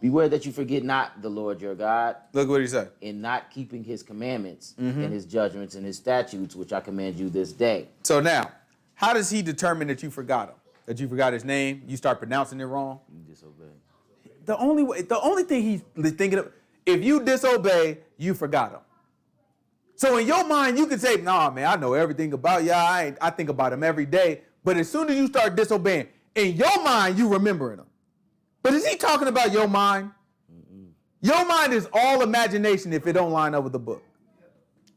[SPEAKER 4] Beware that you forget not the Lord your God.
[SPEAKER 2] Look what he said.
[SPEAKER 4] In not keeping his commandments and his judgments and his statutes, which I command you this day.
[SPEAKER 2] So now, how does he determine that you forgot him? That you forgot his name? You start pronouncing it wrong?
[SPEAKER 4] You disobey.
[SPEAKER 2] The only thing he's thinking of, if you disobey, you forgot him. So in your mind, you can say, nah, man, I know everything about y'all. I think about him every day. But as soon as you start disobeying, in your mind, you remembering him. But is he talking about your mind? Your mind is all imagination if it don't line up with the book.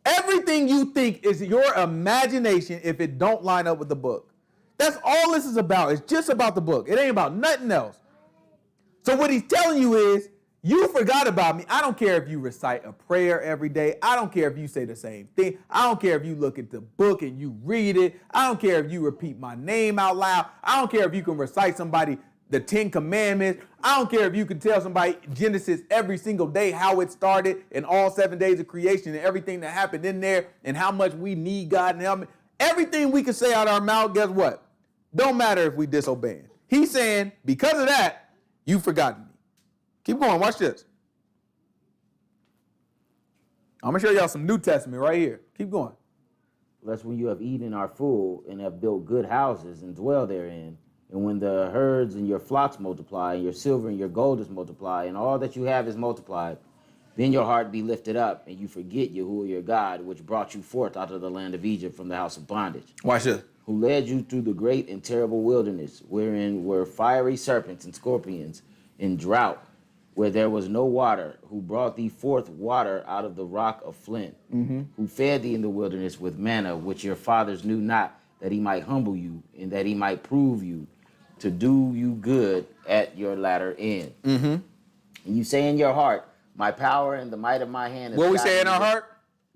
[SPEAKER 2] Everything you think is your imagination if it don't line up with the book. That's all this is about. It's just about the book. It ain't about nothing else. So what he's telling you is, you forgot about me. I don't care if you recite a prayer every day. I don't care if you say the same thing. I don't care if you look at the book and you read it. I don't care if you repeat my name out loud. I don't care if you can recite somebody the 10 Commandments. I don't care if you can tell somebody Genesis every single day, how it started and all 7 days of creation and everything that happened in there and how much we need God and help me. Everything we can say out our mouth, guess what? Don't matter if we disobey. He's saying, because of that, you've forgotten me. Keep going. Watch this. I'm going to show y'all some New Testament right here. Keep going.
[SPEAKER 4] Lest when you have eaten are full and have built good houses and dwell therein, and when the herds and your flocks multiply, and your silver and your gold is multiplied, and all that you have is multiplied, then your heart be lifted up, and you forget Yahuwah your God, which brought you forth out of the land of Egypt from the house of bondage.
[SPEAKER 2] Watch this.
[SPEAKER 4] Who led you through the great and terrible wilderness, wherein were fiery serpents and scorpions, in drought, where there was no water, who brought thee forth water out of the rock of flint, who fed thee in the wilderness with manna, which your fathers knew not, that he might humble you, and that he might prove you, to do you good at your latter end. And you say in your heart, my power and the might of my hand has
[SPEAKER 2] What we say in our heart?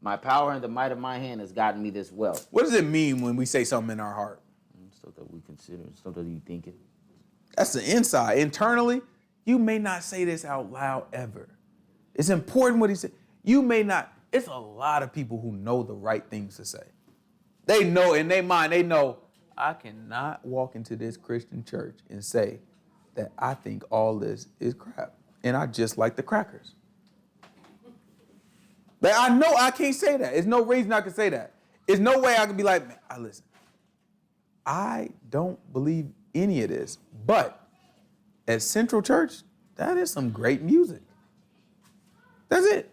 [SPEAKER 4] My power and the might of my hand has gotten me this wealth.
[SPEAKER 2] What does it mean when we say something in our heart?
[SPEAKER 4] Stuff that we consider, stuff that you think it.
[SPEAKER 2] That's the inside. Internally, you may not say this out loud ever. It's important what he said. You may not. It's a lot of people who know the right things to say. They know in their mind, they know, I cannot walk into this Christian church and say that I think all this is crap. And I just like the crackers. But I know I can't say that. There's no reason I can say that. There's no way I can be like, man, listen, I don't believe any of this. But at Central Church, that is some great music. That's it.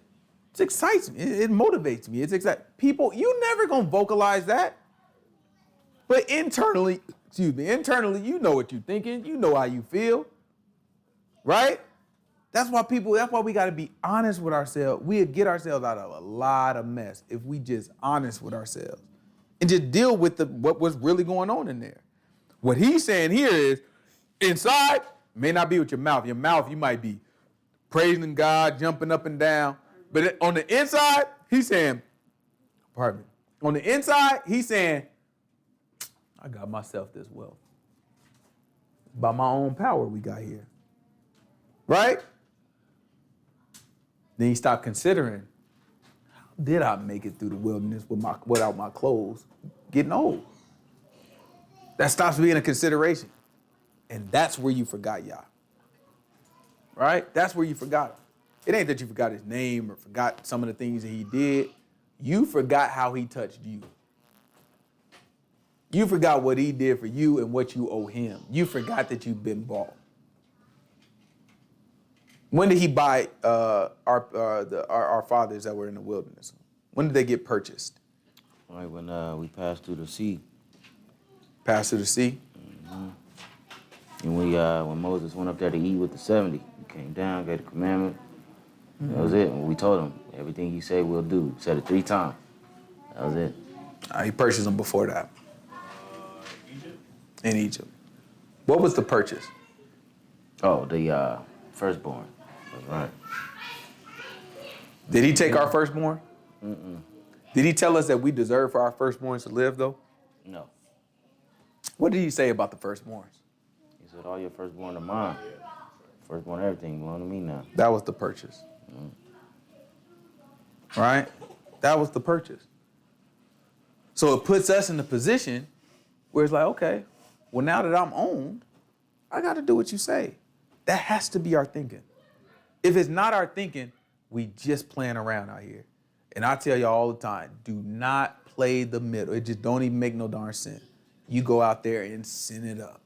[SPEAKER 2] It excites me. It motivates me. It's exciting. People, you never gonna vocalize that. But internally, you know what you're thinking. You know how you feel. Right? That's why we gotta be honest with ourselves. We'd get ourselves out of a lot of mess if we just honest with ourselves and just deal with what was really going on in there. What he's saying here is, inside, may not be with your mouth. Your mouth, you might be praising God, jumping up and down. But on the inside, he's saying, pardon me. On the inside, he's saying, I got myself this wealth. By my own power we got here. Right? Then you stop considering, how did I make it through the wilderness without my clothes getting old? That stops being a consideration. And that's where you forgot Yah. Right? That's where you forgot him. It ain't that you forgot his name or forgot some of the things that he did. You forgot how he touched you. You forgot what he did for you and what you owe him. You forgot that you've been bought. When did he buy our fathers that were in the wilderness? When did they get purchased?
[SPEAKER 4] All right, when we passed through the sea.
[SPEAKER 2] Passed through the sea?
[SPEAKER 4] Mm-hmm. And when Moses went up there to eat with the 70, he came down, gave the commandment. Mm-hmm. That was it. And we told him, everything he said we'll do. He said it 3 times. That was it.
[SPEAKER 2] He purchased them before that. In Egypt. What was the purchase?
[SPEAKER 4] Oh, the firstborn. That's right.
[SPEAKER 2] Did he take our firstborn? Mm-mm. Did he tell us that we deserve for our firstborns to live, though?
[SPEAKER 4] No.
[SPEAKER 2] What did he say about the firstborns?
[SPEAKER 4] He said, all your firstborn are mine. Firstborn, everything belong to me now.
[SPEAKER 2] That was the purchase. Mm-hmm. Right? That was the purchase. So it puts us in the position where it's like, okay, well, now that I'm owned, I got to do what you say. That has to be our thinking. If it's not our thinking, we just playing around out here. And I tell y'all all the time, do not play the middle. It just don't even make no darn sense. You go out there and sin it up.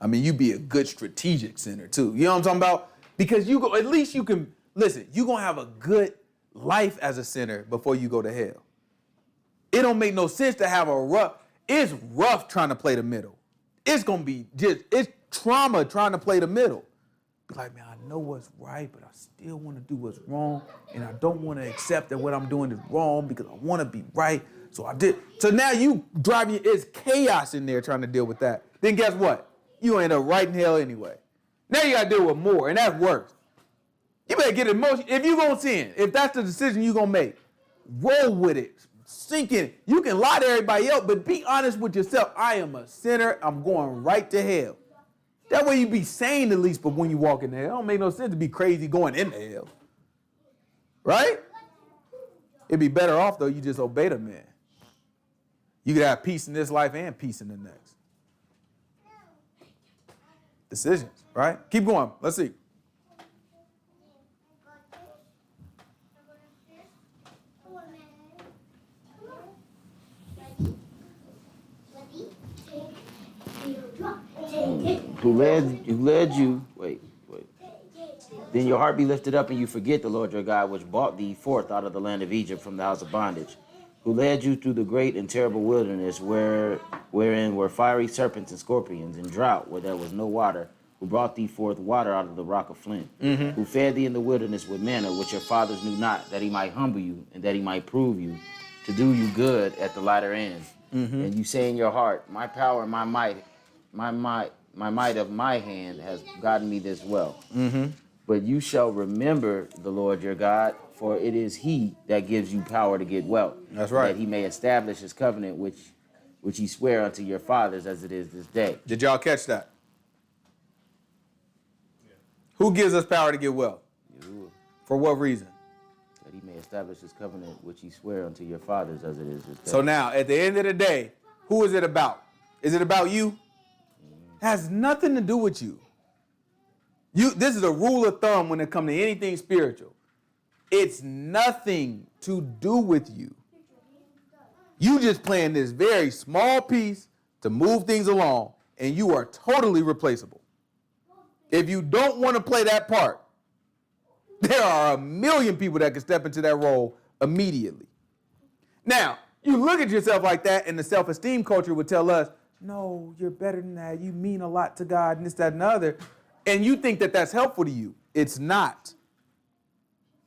[SPEAKER 2] I mean, you be a good strategic sinner too. You know what I'm talking about? Because at least you can, listen, you're going to have a good life as a sinner before you go to hell. It don't make no sense to have it's rough trying to play the middle. It's going to be it's trauma trying to play the middle. Be like, man, I know what's right, but I still want to do what's wrong. And I don't want to accept that what I'm doing is wrong because I want to be right. So I did. So now you driving, it's chaos in there trying to deal with that. Then guess what? You end up right in hell anyway. Now you got to deal with more, and that's worse. You better get emotional. If you're going to sin, if that's the decision you're going to make, roll with it. Sink in it. You can lie to everybody else, but be honest with yourself. I am a sinner. I'm going right to hell. That way you be sane at least, but when you walk in hell, it don't make no sense to be crazy going into hell. Right? It'd be better off, though, you just obey the man. You could have peace in this life and peace in the next. Decisions, right? Keep going. Let's see.
[SPEAKER 4] Who led you, wait. Then your heart be lifted up and you forget the Lord your God, which brought thee forth out of the land of Egypt from the house of bondage, who led you through the great and terrible wilderness, wherein were fiery serpents and scorpions, and drought, where there was no water, who brought thee forth water out of the rock of flint, who fed thee in the wilderness with manna, which your fathers knew not, that he might humble you, and that he might prove you, to do you good at the latter end. And you say in your heart, my power and my might of my hand has gotten me this wealth. But you shall remember the Lord your God, for it is he that gives you power to get wealth.
[SPEAKER 2] That's right.
[SPEAKER 4] That he may establish his covenant, which he sware unto your fathers as it is this day.
[SPEAKER 2] Did y'all catch that? Who gives us power to get wealth?
[SPEAKER 4] Yahuwah.
[SPEAKER 2] For what reason?
[SPEAKER 4] That he may establish his covenant, which he sware unto your fathers as it is this day.
[SPEAKER 2] So now, at the end of the day, who is it about? Is it about you? It has nothing to do with you. This is a rule of thumb when it comes to anything spiritual. It's nothing to do with you. You just playing this very small piece to move things along, and you are totally replaceable. If you don't want to play that part, there are a million people that can step into that role immediately. Now, you look at yourself like that, and the self-esteem culture would tell us, no, you're better than that. You mean a lot to God, and this, that, and the other. And you think that that's helpful to you. It's not.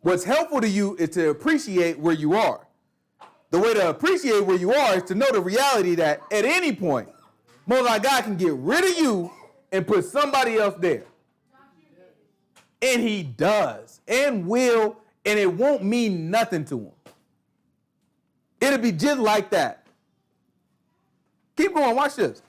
[SPEAKER 2] What's helpful to you is to appreciate where you are. The way to appreciate where you are is to know the reality that at any point, Most High God can get rid of you and put somebody else there. And he does and will, and it won't mean nothing to him. It'll be just like that. Keep going, watch this.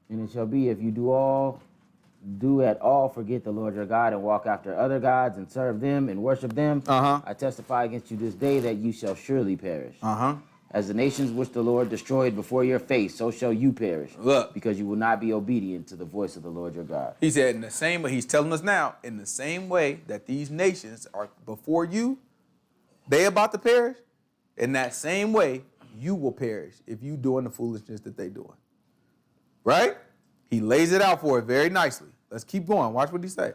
[SPEAKER 4] And it shall be, if you do at all forget the Lord your God and walk after other gods and serve them and worship them, I testify against you this day that you shall surely perish. As the nations which the Lord destroyed before your face, so shall you perish.
[SPEAKER 2] Look.
[SPEAKER 4] Because you will not be obedient to the voice of the Lord your God.
[SPEAKER 2] He said in the same way, he's telling us now, in the same way that these nations are before you, they about to perish, in that same way, you will perish if you doing the foolishness that they doing. Right? He lays it out for it very nicely. Let's keep going. Watch what he say.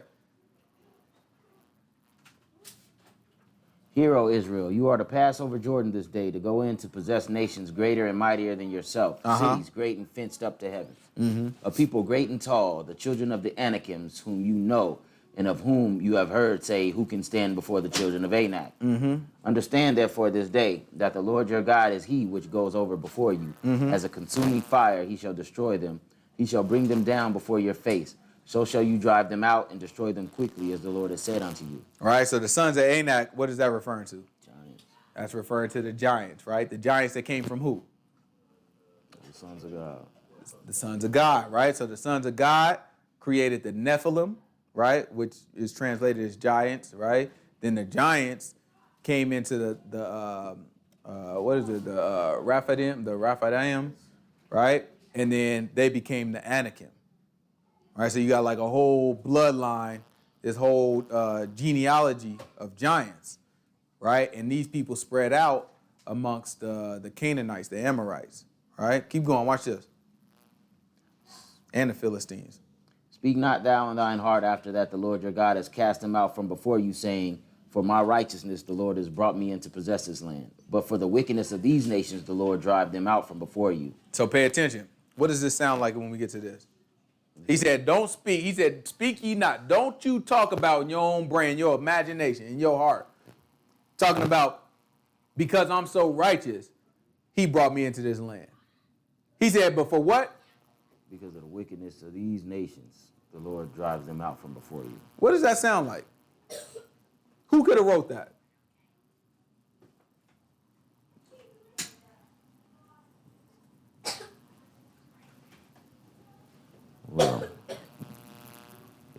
[SPEAKER 4] Hear, O Israel, you are to pass over Jordan this day to go in to possess nations greater and mightier than yourself, cities great and fenced up to heaven, a people great and tall, the children of the Anakims, whom you know, and of whom you have heard say, who can stand before the children of Anak. Understand, therefore, this day, that the Lord your God is he which goes over before you. As a consuming fire, he shall destroy them. He shall bring them down before your face. So shall you drive them out and destroy them quickly, as the Lord has said unto you.
[SPEAKER 2] All right, so the sons of Anak, what is that referring to?
[SPEAKER 4] Giants.
[SPEAKER 2] That's referring to the giants, right? The giants that came from who?
[SPEAKER 4] The sons of God.
[SPEAKER 2] The sons of God, right? So the sons of God created the Nephilim, right? Which is translated as giants, right? Then the giants came into the Raphaim, right? And then they became the Anakim. All right, so you got like a whole bloodline, this whole genealogy of giants, right? And these people spread out amongst the Canaanites, the Amorites, right? Keep going, watch this. And the Philistines.
[SPEAKER 4] Speak not thou in thine heart after that the Lord your God has cast them out from before you, saying, for my righteousness the Lord has brought me in to possess this land. But for the wickedness of these nations the Lord drive them out from before you.
[SPEAKER 2] So pay attention. What does this sound like when we get to this? He said, don't speak. He said, speak ye not. Don't you talk about in your own brain, your imagination, in your heart. Talking about, because I'm so righteous, he brought me into this land. He said, but for what?
[SPEAKER 4] Because of the wickedness of these nations, the Lord drives them out from before you.
[SPEAKER 2] What does that sound like? Who could have wrote that?
[SPEAKER 4] Well,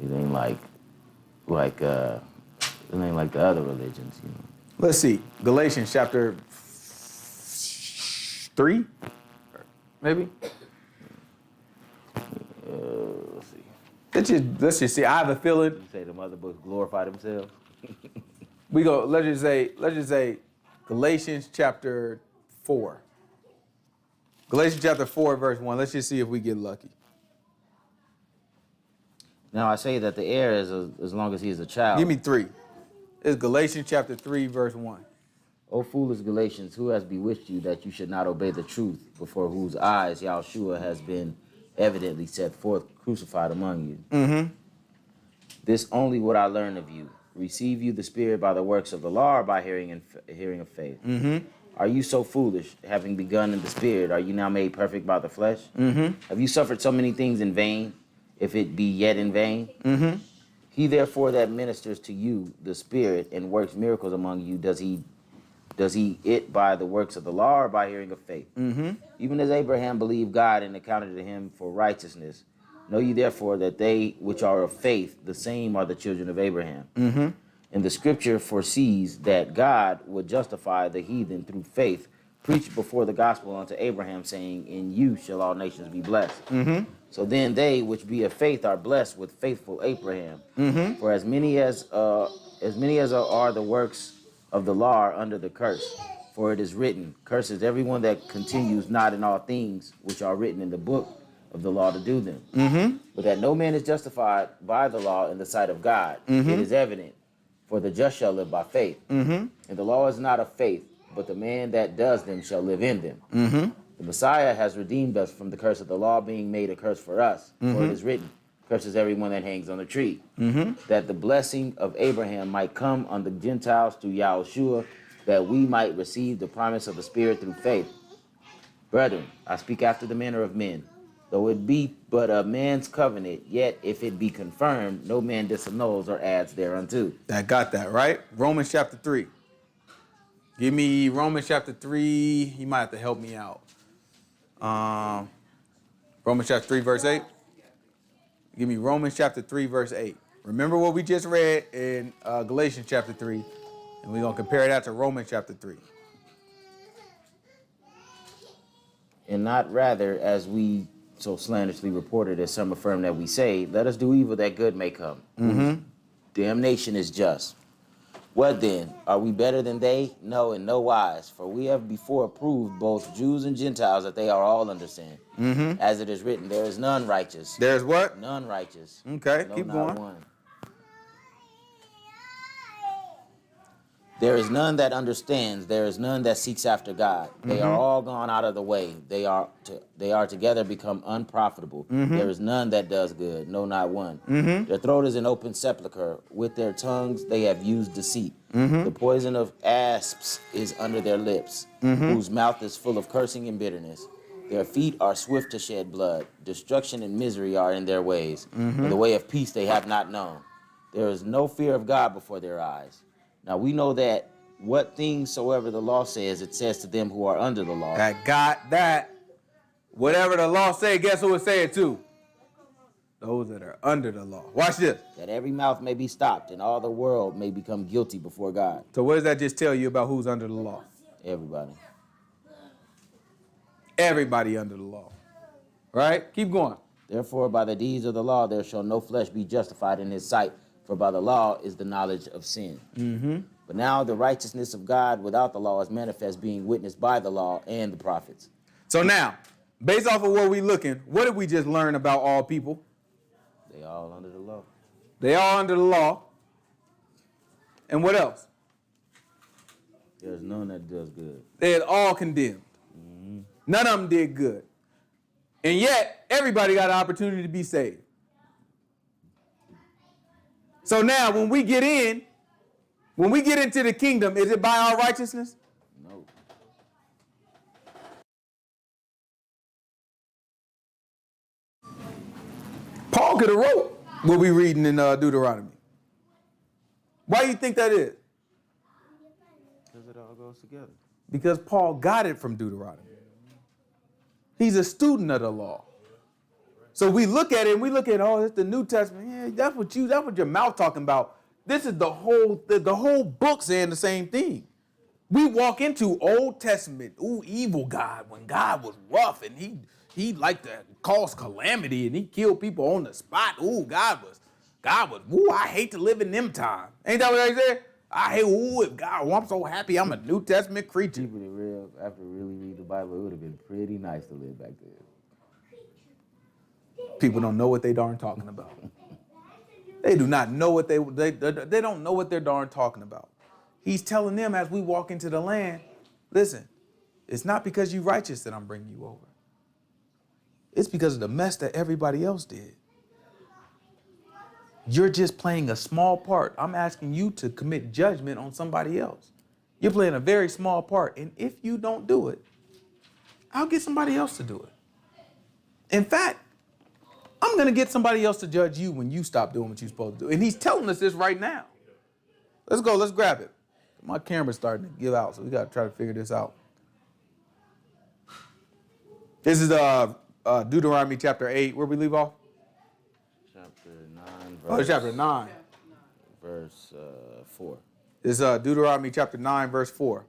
[SPEAKER 4] it ain't like the other religions, you know.
[SPEAKER 2] Let's see. Galatians chapter 3, maybe.
[SPEAKER 4] Let's see.
[SPEAKER 2] Let's just see. I have a feeling.
[SPEAKER 4] You say the other books glorify themselves.
[SPEAKER 2] Let's just say Galatians chapter 4. Galatians chapter 4, verse 1. Let's just see if we get lucky.
[SPEAKER 4] Now I say that the heir is as long as he is a child.
[SPEAKER 2] Give me 3. It's Galatians chapter 3, verse 1.
[SPEAKER 4] O foolish Galatians, who has bewitched you that you should not obey the truth, before whose eyes Yahushua has been evidently set forth, crucified among you. This only would I learn of you. Receive you the Spirit by the works of the law or by hearing and hearing of faith? Are you so foolish, having begun in the Spirit, are you now made perfect by the flesh? Have you suffered so many things in vain, if it be yet in vain? He therefore that ministers to you the Spirit and works miracles among you, does he it by the works of the law or by hearing of faith? Even as Abraham believed God and accounted to him for righteousness, know ye therefore that they which are of faith, the same are the children of Abraham. And the scripture foresees that God would justify the heathen through faith, preached before the gospel unto Abraham, saying, in you shall all nations be blessed. So then they which be of faith are blessed with faithful Abraham. For as many as are the works of the law are under the curse. For it is written, cursed is everyone that continues not in all things which are written in the book of the law to do them. But that no man is justified by the law in the sight of God. It is evident, for the just shall live by faith. And the law is not of faith, but the man that does them shall live in them. The Messiah has redeemed us from the curse of the law, being made a curse for us. For it is written, curses everyone that hangs on the tree. That the blessing of Abraham might come on the Gentiles through Yahushua, that we might receive the promise of the Spirit through faith. Brethren, I speak after the manner of men. Though it be but a man's covenant, yet if it be confirmed, no man disannuls or adds thereunto.
[SPEAKER 2] That got that, right? Romans chapter 3. Give me Romans chapter 3. You might have to help me out. Romans chapter 3, verse 8. Give me Romans chapter 3, verse 8. Remember what we just read in Galatians chapter 3, and we're going to compare that to Romans chapter 3.
[SPEAKER 4] And not rather, as we so slanderously reported, as some affirm that we say, let us do evil that good may come. Damnation is just. What then? Are we better than they? No, in no wise. For we have before proved both Jews and Gentiles that they are all under sin. As it is written, there is none righteous.
[SPEAKER 2] There's what?
[SPEAKER 4] None righteous.
[SPEAKER 2] Okay,
[SPEAKER 4] no,
[SPEAKER 2] keep
[SPEAKER 4] not
[SPEAKER 2] going.
[SPEAKER 4] One. There is none that understands. There is none that seeks after God. They are all gone out of the way. They are together become unprofitable. There is none that does good. No, not one. Their throat is an open sepulchre. With their tongues they have used deceit. The poison of asps is under their lips, whose mouth is full of cursing and bitterness. Their feet are swift to shed blood. Destruction and misery are in their ways. And the way of peace they have not known. There is no fear of God before their eyes. Now we know that what things soever the law says, it says to them who are under the law.
[SPEAKER 2] I got that. Whatever the law say, guess who it say it to? Those that are under the law. Watch this.
[SPEAKER 4] That every mouth may be stopped and all the world may become guilty before God.
[SPEAKER 2] So what does that just tell you about who's under the law?
[SPEAKER 4] Everybody.
[SPEAKER 2] Everybody under the law. Right? Keep going.
[SPEAKER 4] Therefore, by the deeds of the law, there shall no flesh be justified in his sight, for by the law is the knowledge of sin. But now the righteousness of God without the law is manifest, being witnessed by the law and the prophets.
[SPEAKER 2] So now, based off of where we looking, what did we just learn about all people?
[SPEAKER 4] They all under the law.
[SPEAKER 2] They all under the law. And what else?
[SPEAKER 4] There's none that does good.
[SPEAKER 2] They're all condemned. None of them did good. And yet, everybody got an opportunity to be saved. So now, when we get into the kingdom, is it by our righteousness?
[SPEAKER 4] No.
[SPEAKER 2] Paul could have wrote what we reading in Deuteronomy. Why do you think that is?
[SPEAKER 4] Because it all goes together.
[SPEAKER 2] Because Paul got it from Deuteronomy. He's a student of the law. So we look at it and we look at, oh, it's the New Testament. Yeah, that's what your mouth talking about. This is the whole book saying the same thing. We walk into Old Testament, evil God, when God was rough and he liked to cause calamity and he killed people on the spot. God was, I hate to live in them times. Ain't that what they said? I hate, if God, I'm so happy I'm a New Testament creature.
[SPEAKER 4] After really read the Bible, it would have been pretty nice to live back there.
[SPEAKER 2] People don't know what they darn talking about. They do not know what they don't know what they're darn talking about. He's telling them as we walk into the land, listen, it's not because you're righteous that I'm bringing you over. It's because of the mess that everybody else did. You're just playing a small part. I'm asking you to commit judgment on somebody else. You're playing a very small part. And if you don't do it, I'll get somebody else to do it. In fact, I'm going to get somebody else to judge you when you stop doing what you're supposed to do. And he's telling us this right now. Let's go. Let's grab it. My camera's starting to give out, so we got to try to figure this out. This is Deuteronomy chapter 8. Where we leave off?
[SPEAKER 4] Chapter 9,
[SPEAKER 2] It's chapter 9.
[SPEAKER 4] Verse 4.
[SPEAKER 2] This is Deuteronomy chapter 9, verse 4.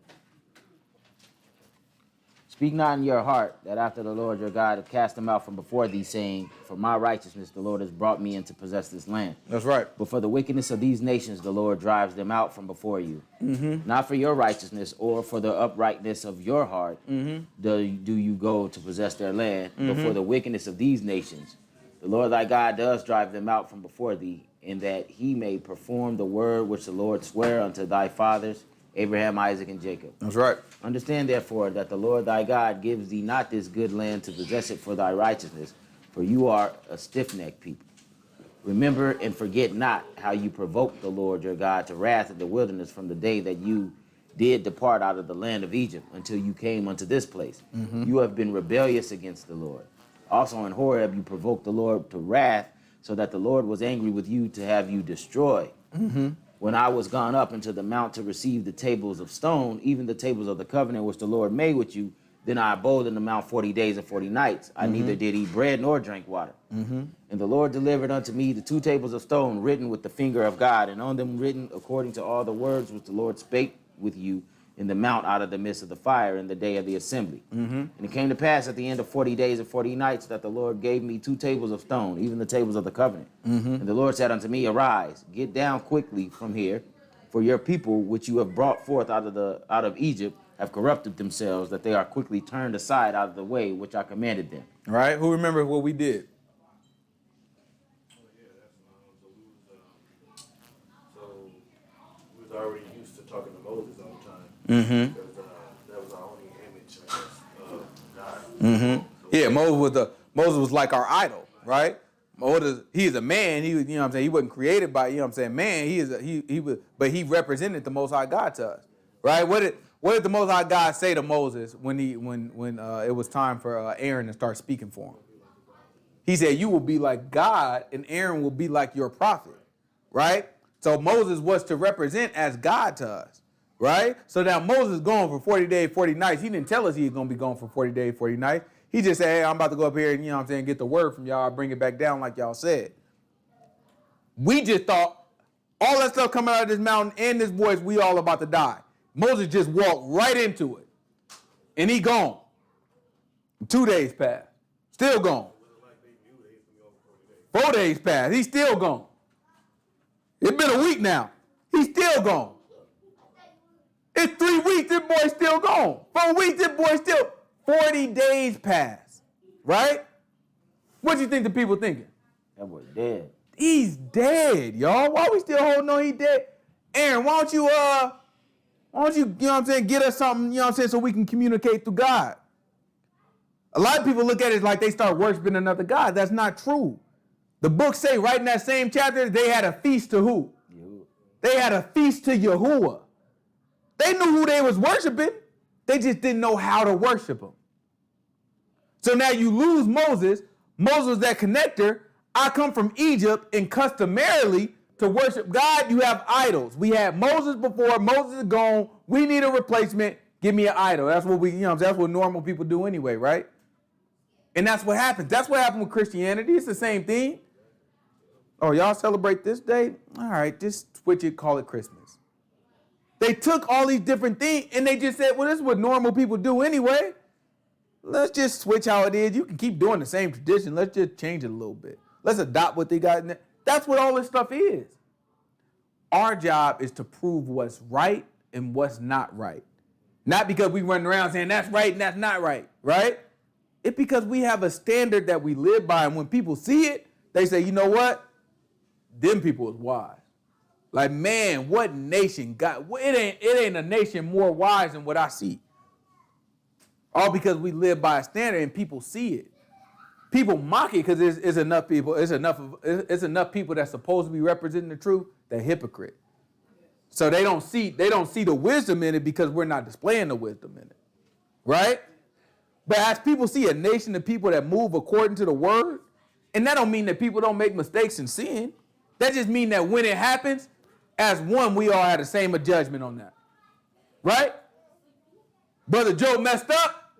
[SPEAKER 4] Speak not in your heart that after the Lord your God have cast them out from before thee, saying, for my righteousness the Lord has brought me in to possess this land.
[SPEAKER 2] That's right.
[SPEAKER 4] But for the wickedness of these nations the Lord drives them out from before you. Not for your righteousness or for the uprightness of your heart do you go to possess their land, but for the wickedness of these nations the Lord thy God does drive them out from before thee, in that he may perform the word which the Lord sware unto thy fathers, Abraham, Isaac, and Jacob.
[SPEAKER 2] That's right.
[SPEAKER 4] Understand, therefore, that the Lord thy God gives thee not this good land to possess it for thy righteousness, for you are a stiff-necked people. Remember and forget not how you provoked the Lord your God to wrath in the wilderness from the day that you did depart out of the land of Egypt until you came unto this place. You have been rebellious against the Lord. Also in Horeb you provoked the Lord to wrath, so that the Lord was angry with you to have you destroyed. When I was gone up into the mount to receive the tables of stone, even the tables of the covenant which the Lord made with you, then I abode in the mount 40 days and 40 nights. I neither did eat bread nor drink water. And the Lord delivered unto me the 2 tables of stone written with the finger of God, and on them written according to all the words which the Lord spake with you in the mount out of the midst of the fire in the day of the assembly. And it came to pass at the end of 40 days and 40 nights that the Lord gave me 2 tables of stone, even the tables of the covenant. And the Lord said unto me, arise, get down quickly from here, for your people which you have brought forth out of Egypt have corrupted themselves, that they are quickly turned aside out of the way which I commanded them.
[SPEAKER 2] All right. Who remembers what we did?
[SPEAKER 3] So we was already used to talking to Moses all the time. Because that was our only image, I guess, of God.
[SPEAKER 2] Yeah, Moses was like our idol, right? Moses, he is a man. He was, you know what I'm saying, he wasn't created by, you know what I'm saying, man. But he represented the Most High God to us, right? What did the Most High God say to Moses when it was time for Aaron to start speaking for him? He said, "You will be like God, and Aaron will be like your prophet," right? So Moses was to represent as God to us, right? So now Moses is gone for 40 days, 40 nights. He didn't tell us he was going to be gone for 40 days, 40 nights. He just said, hey, I'm about to go up here and, you know what I'm saying, get the word from y'all, bring it back down like y'all said. We just thought all that stuff coming out of this mountain and this voice, we all about to die. Moses just walked right into it. And he gone. 2 days passed. Still gone. 4 days passed. He's still gone. It's been a week now. He's still gone. It's 3 weeks, this boy's still gone. 4 weeks, this boy's still. 40 days passed. Right? What do you think the people thinking?
[SPEAKER 4] That boy's dead.
[SPEAKER 2] He's dead, y'all. Why we still holding on he dead? Aaron, why don't you, you know what I'm saying, get us something, you know what I'm saying, so we can communicate through God. A lot of people look at it like they start worshiping another God. That's not true. The books say right in that same chapter, they had a feast to who? Yahuwah. They had a feast to Yahuwah. They knew who they was worshiping. They just didn't know how to worship him. So now you lose Moses. Moses, that connector. I come from Egypt, and customarily to worship God, you have idols. We had Moses before. Moses is gone. We need a replacement. Give me an idol. That's what that's what normal people do anyway, right? And that's what happens. That's what happened with Christianity. It's the same thing. Oh, y'all celebrate this day? All right, just switch it, call it Christmas. They took all these different things and they just said, well, this is what normal people do anyway. Let's just switch how it is. You can keep doing the same tradition. Let's just change it a little bit. Let's adopt what they got in there. That's what all this stuff is. Our job is to prove what's right and what's not right. Not because we run around saying that's right and that's not right, right? It's because we have a standard that we live by, and when people see it, they say, you know what? Them people is wise. Like, man, what nation got, it ain't a nation more wise than what I see. All because we live by a standard and people see it. people mock it because it's enough people. It's enough people that's supposed to be representing the truth. They're hypocrite. So they don't see the wisdom in it because we're not displaying the wisdom in it, right? But as people see a nation of people that move according to the word, and that don't mean that people don't make mistakes and sin. That just means that when it happens, as one, we all had the same judgment on that, right? Brother Joe messed up.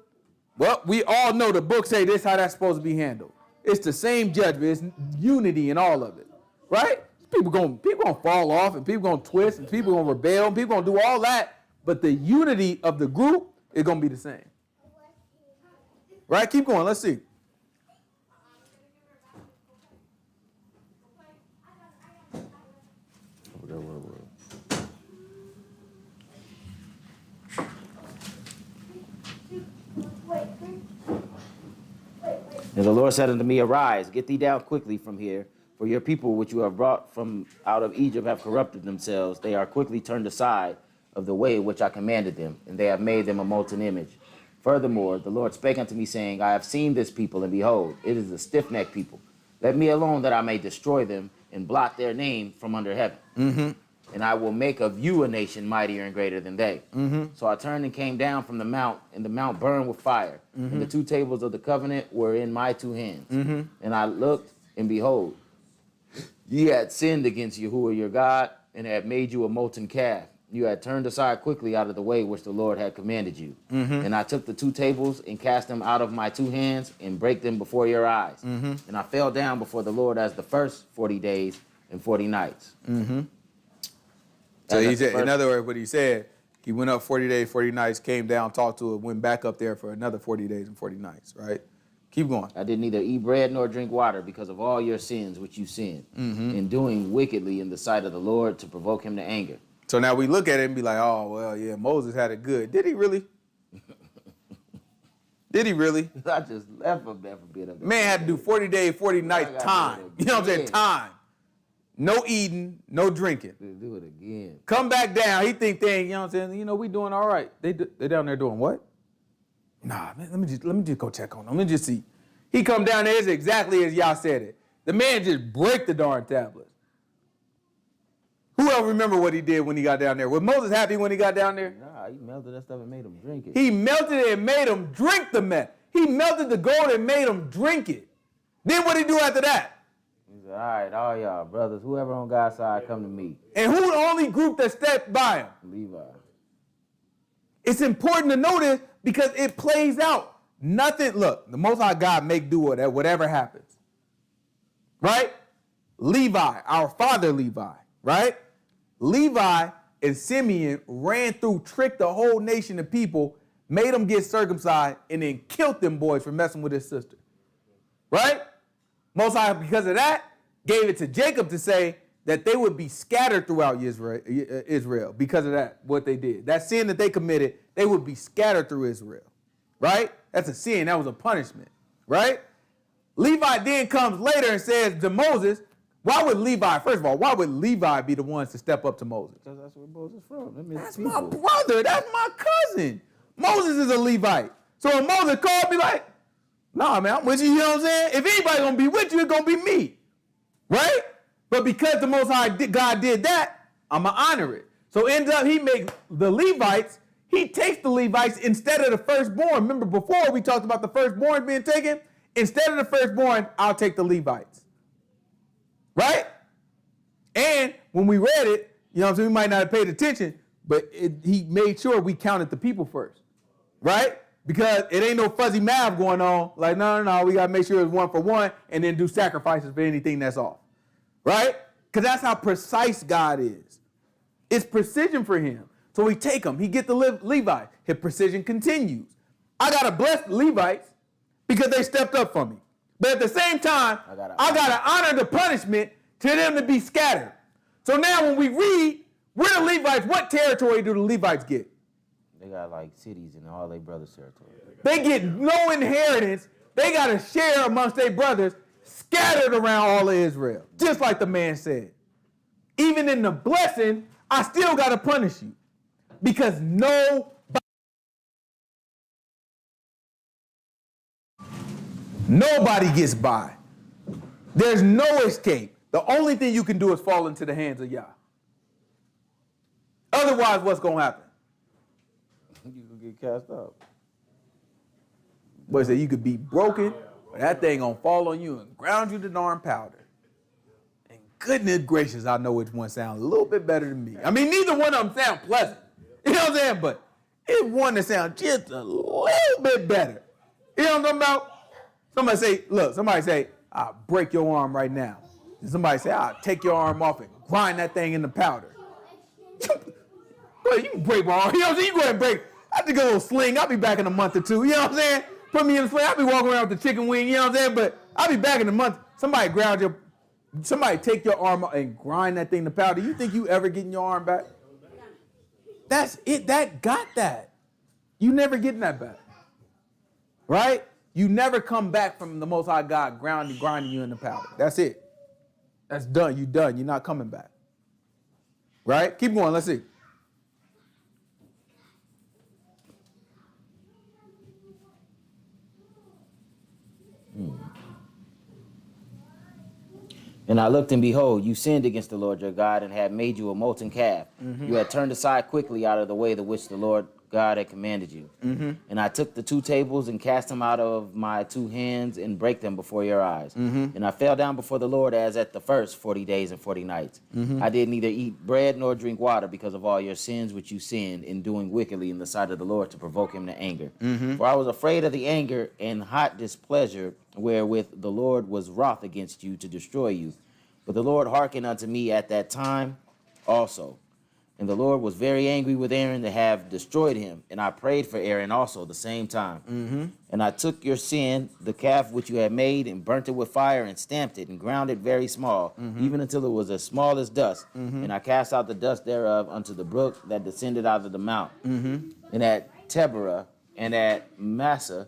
[SPEAKER 2] Well, we all know the book say this how that's supposed to be handled. It's the same judgment. It's unity in all of it, right? People gonna fall off, and people gonna twist, and people gonna rebel, and people gonna do all that. But the unity of the group is gonna be the same, right? Keep going. Let's see.
[SPEAKER 4] And the Lord said unto me, Arise, get thee down quickly from here, for your people which you have brought from out of Egypt have corrupted themselves. They are quickly turned aside of the way which I commanded them, and they have made them a molten image. Furthermore, the Lord spake unto me, saying, I have seen this people, and behold, it is a stiff-necked people. Let me alone that I may destroy them and blot their name from under heaven. Mm-hmm. And I will make of you a nation mightier and greater than they. Mm-hmm. So I turned and came down from the mount, and the mount burned with fire. Mm-hmm. And the 2 tables of the covenant were in my 2 hands. Mm-hmm. And I looked, and behold, ye had sinned against Yahuwah your God, and had made you a molten calf. You had turned aside quickly out of the way which the Lord had commanded you. Mm-hmm. And I took the 2 tables and cast them out of my 2 hands and brake them before your eyes. Mm-hmm. And I fell down before the Lord as the first 40 days and 40 nights. Mm-hmm.
[SPEAKER 2] So he said, in other words, what he said, he went up 40 days, 40 nights, came down, talked to it, went back up there for another 40 days and 40 nights, right? Keep going.
[SPEAKER 4] I did neither eat bread nor drink water because of all your sins which you sinned, in doing wickedly in the sight of the Lord to provoke him to anger.
[SPEAKER 2] So now we look at it and be like, oh, well, yeah, Moses had it good. Did he really? Did he really?
[SPEAKER 4] I just left him there for a bit of it.
[SPEAKER 2] Man had to do 40 days, 40 nights time. You know what I'm saying? Time. No eating, no drinking.
[SPEAKER 4] Do it again.
[SPEAKER 2] Come back down. He think they ain't, you know what I'm saying? You know, we doing all right. They down there doing what? Nah, man, let me just go check on them. Let me just see. He come down there, it's exactly as y'all said it. The man just break the darn tablets. Who else remember what he did when he got down there? Was Moses happy when he got down there?
[SPEAKER 4] Nah, he melted that stuff and made him drink it.
[SPEAKER 2] He melted it and made him drink the mess. He melted the gold and made him drink it. Then what did he do after that?
[SPEAKER 4] He said, all right, all y'all brothers, whoever on God's side, come to me.
[SPEAKER 2] And who the only group that stepped by him?
[SPEAKER 4] Levi.
[SPEAKER 2] It's important to know this because it plays out. Nothing, look, the Most High God make do with that, whatever happens. Right? Levi, our father Levi, right? Levi and Simeon ran through, tricked the whole nation of people, made them get circumcised, and then killed them boys for messing with his sister. Right? Most High, because of that, gave it to Jacob to say that they would be scattered throughout Israel because of that, what they did. That sin that they committed, they would be scattered through Israel. Right? That's a sin. That was a punishment. Right? Levi then comes later and says to Moses, why would Levi, first of all, why would Levi be the ones to step up to Moses?
[SPEAKER 4] Because that's where Moses is from.
[SPEAKER 2] That's my brother. That's my cousin. Moses is a Levite. So when Moses called me like, nah, man, I'm with you, you know what I'm saying? If anybody's going to be with you, it's going to be me. Right? But because the Most High God did that, I'm going to honor it. So ends up he makes the Levites, he takes the Levites instead of the firstborn. Remember before we talked about the firstborn being taken? Instead of the firstborn, I'll take the Levites. Right? And when we read it, you know what I'm saying, we might not have paid attention, but he made sure we counted the people first. Right? Because it ain't no fuzzy math going on. Like, no, we got to make sure it's 1 for 1 and then do sacrifices for anything that's off. Right? Because that's how precise God is. It's precision for him. So we take him. He get the Levi. His precision continues. I got to bless the Levites because they stepped up for me. But at the same time, I got to honor the punishment to them to be scattered. So now when we read, where the Levites, what territory do the Levites get?
[SPEAKER 4] They got like cities in all their brothers' territory.
[SPEAKER 2] They get no inheritance. They got to share amongst their brothers scattered around all of Israel. Just like the man said. Even in the blessing, I still got to punish you. Because Nobody gets by. There's no escape. The only thing you can do is fall into the hands of Yah. Otherwise, what's going to happen?
[SPEAKER 4] You can get cast out.
[SPEAKER 2] Boy, say you could be broken, but that thing going to fall on you and ground you to darn powder. And goodness gracious, I know which one sounds a little bit better than me. I mean, neither one of them sound pleasant. You know what I'm saying? But it's one that sounds just a little bit better. You know what I'm talking about? Somebody say, I'll break your arm right now. And somebody say, I'll take your arm off and grind that thing in the powder. Well, you can break my arm. You know what I'm saying? You go ahead and break. I take a little sling. I'll be back in a month or two. You know what I'm saying? Put me in the sling. I'll be walking around with the chicken wing. You know what I'm saying? But I'll be back in a month. Somebody take your arm out and grind that thing to powder. You think you ever getting your arm back? That's it. That got that. You never getting that back. Right? You never come back from the Most High God grinding you in the powder. That's it. That's done. You done. You're not coming back. Right? Keep going. Let's see.
[SPEAKER 4] And I looked, and behold, you sinned against the Lord your God, and had made you a molten calf. You had turned aside quickly out of the way to which the Lord God had commanded you. And I took the 2 tables and cast them out of my 2 hands and brake them before your eyes. And I fell down before the Lord as at the first 40 days and 40 nights. I did neither eat bread nor drink water because of all your sins which you sinned in doing wickedly in the sight of the Lord to provoke him to anger. For I was afraid of the anger and hot displeasure wherewith the Lord was wroth against you to destroy you. But the Lord hearkened unto me at that time also. And the Lord was very angry with Aaron to have destroyed him. And I prayed for Aaron also the same time. And I took your sin, the calf which you had made, and burnt it with fire, and stamped it, and ground it very small, even until it was as small as dust. And I cast out the dust thereof unto the brook that descended out of the mount. And at Teberah, and at Massa,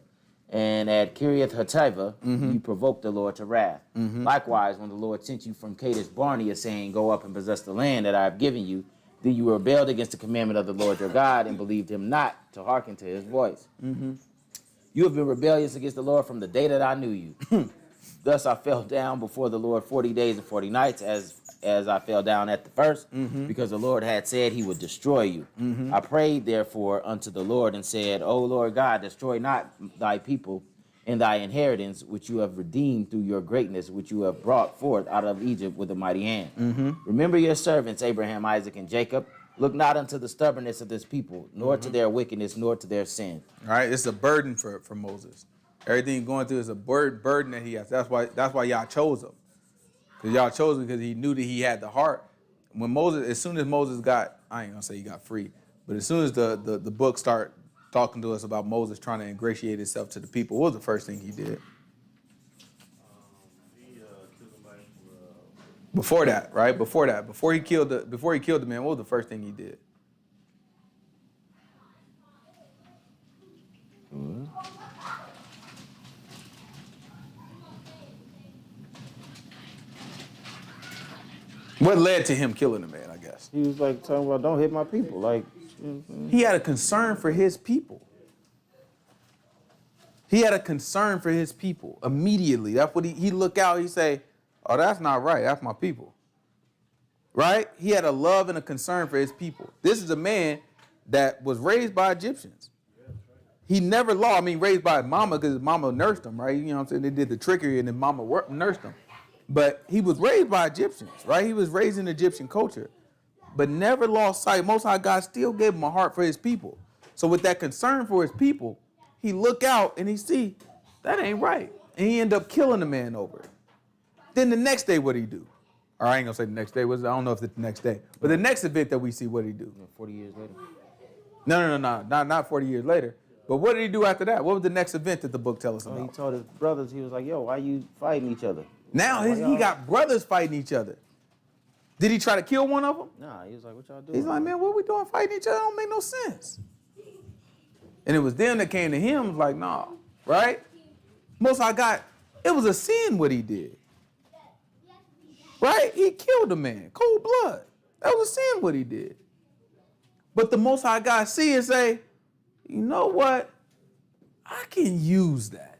[SPEAKER 4] and at Kiriath Hatava, you provoked the Lord to wrath. Likewise, when the Lord sent you from Kadesh Barnea, saying, go up and possess the land that I have given you, then you rebelled against the commandment of the Lord your God, and believed him not to hearken to his voice. You have been rebellious against the Lord from the day that I knew you. Thus I fell down before the Lord 40 days and 40 nights, as I fell down at the first, because the Lord had said he would destroy you. I prayed therefore unto the Lord and said, O Lord God, destroy not thy people and thy inheritance, which you have redeemed through your greatness, which you have brought forth out of Egypt with a mighty hand. Remember your servants, Abraham, Isaac, and Jacob. Look not unto the stubbornness of this people, nor to their wickedness, nor to their sin.
[SPEAKER 2] All right, it's a burden for Moses. Everything he's going through is a burden that he has. That's why y'all chose him. Because y'all chose him because he knew that he had the heart. As soon as Moses got, I ain't gonna say he got free, but as soon as the book start talking to us about Moses trying to ingratiate himself to the people, what was the first thing he did?
[SPEAKER 3] He killed somebody for,
[SPEAKER 2] Before that, right? Before he killed the man, what was the first thing he did? What led to him killing the man, I guess?
[SPEAKER 4] He was like talking about, don't hit my people. Like,
[SPEAKER 2] He had a concern for his people. He had a concern for his people immediately. That's what he look out, he say, oh, that's not right. That's my people. Right? He had a love and a concern for his people. This is a man that was raised by Egyptians. He never raised by his mama because his mama nursed him, right? You know what I'm saying? They did the trickery and his mama nursed him. But he was raised by Egyptians, right? He was raised in Egyptian culture, but never lost sight. Most High God still gave him a heart for his people. So with that concern for his people, he look out and he see, that ain't right. And he end up killing the man over it. Then the next day, what'd he do? Or I ain't gonna say the next day, I don't know if it's the next day. But the next event that we see, what'd he do?
[SPEAKER 4] 40 years later.
[SPEAKER 2] No, not 40 years later. But what did he do after that? What was the next event that the book tells us about?
[SPEAKER 4] He told his brothers, he was like, yo, why you fighting each other?
[SPEAKER 2] Now he got brothers fighting each other. Did he try to kill one of them?
[SPEAKER 4] Nah, he was like, what y'all doing?
[SPEAKER 2] He's like, man, what we doing fighting each other? Don't make no sense. And it was them that came to him, was like, nah, right? Most High God, it was a sin what he did. Right? He killed a man, cold blood. That was a sin what he did. But the Most High God see and say, you know what? I can use that.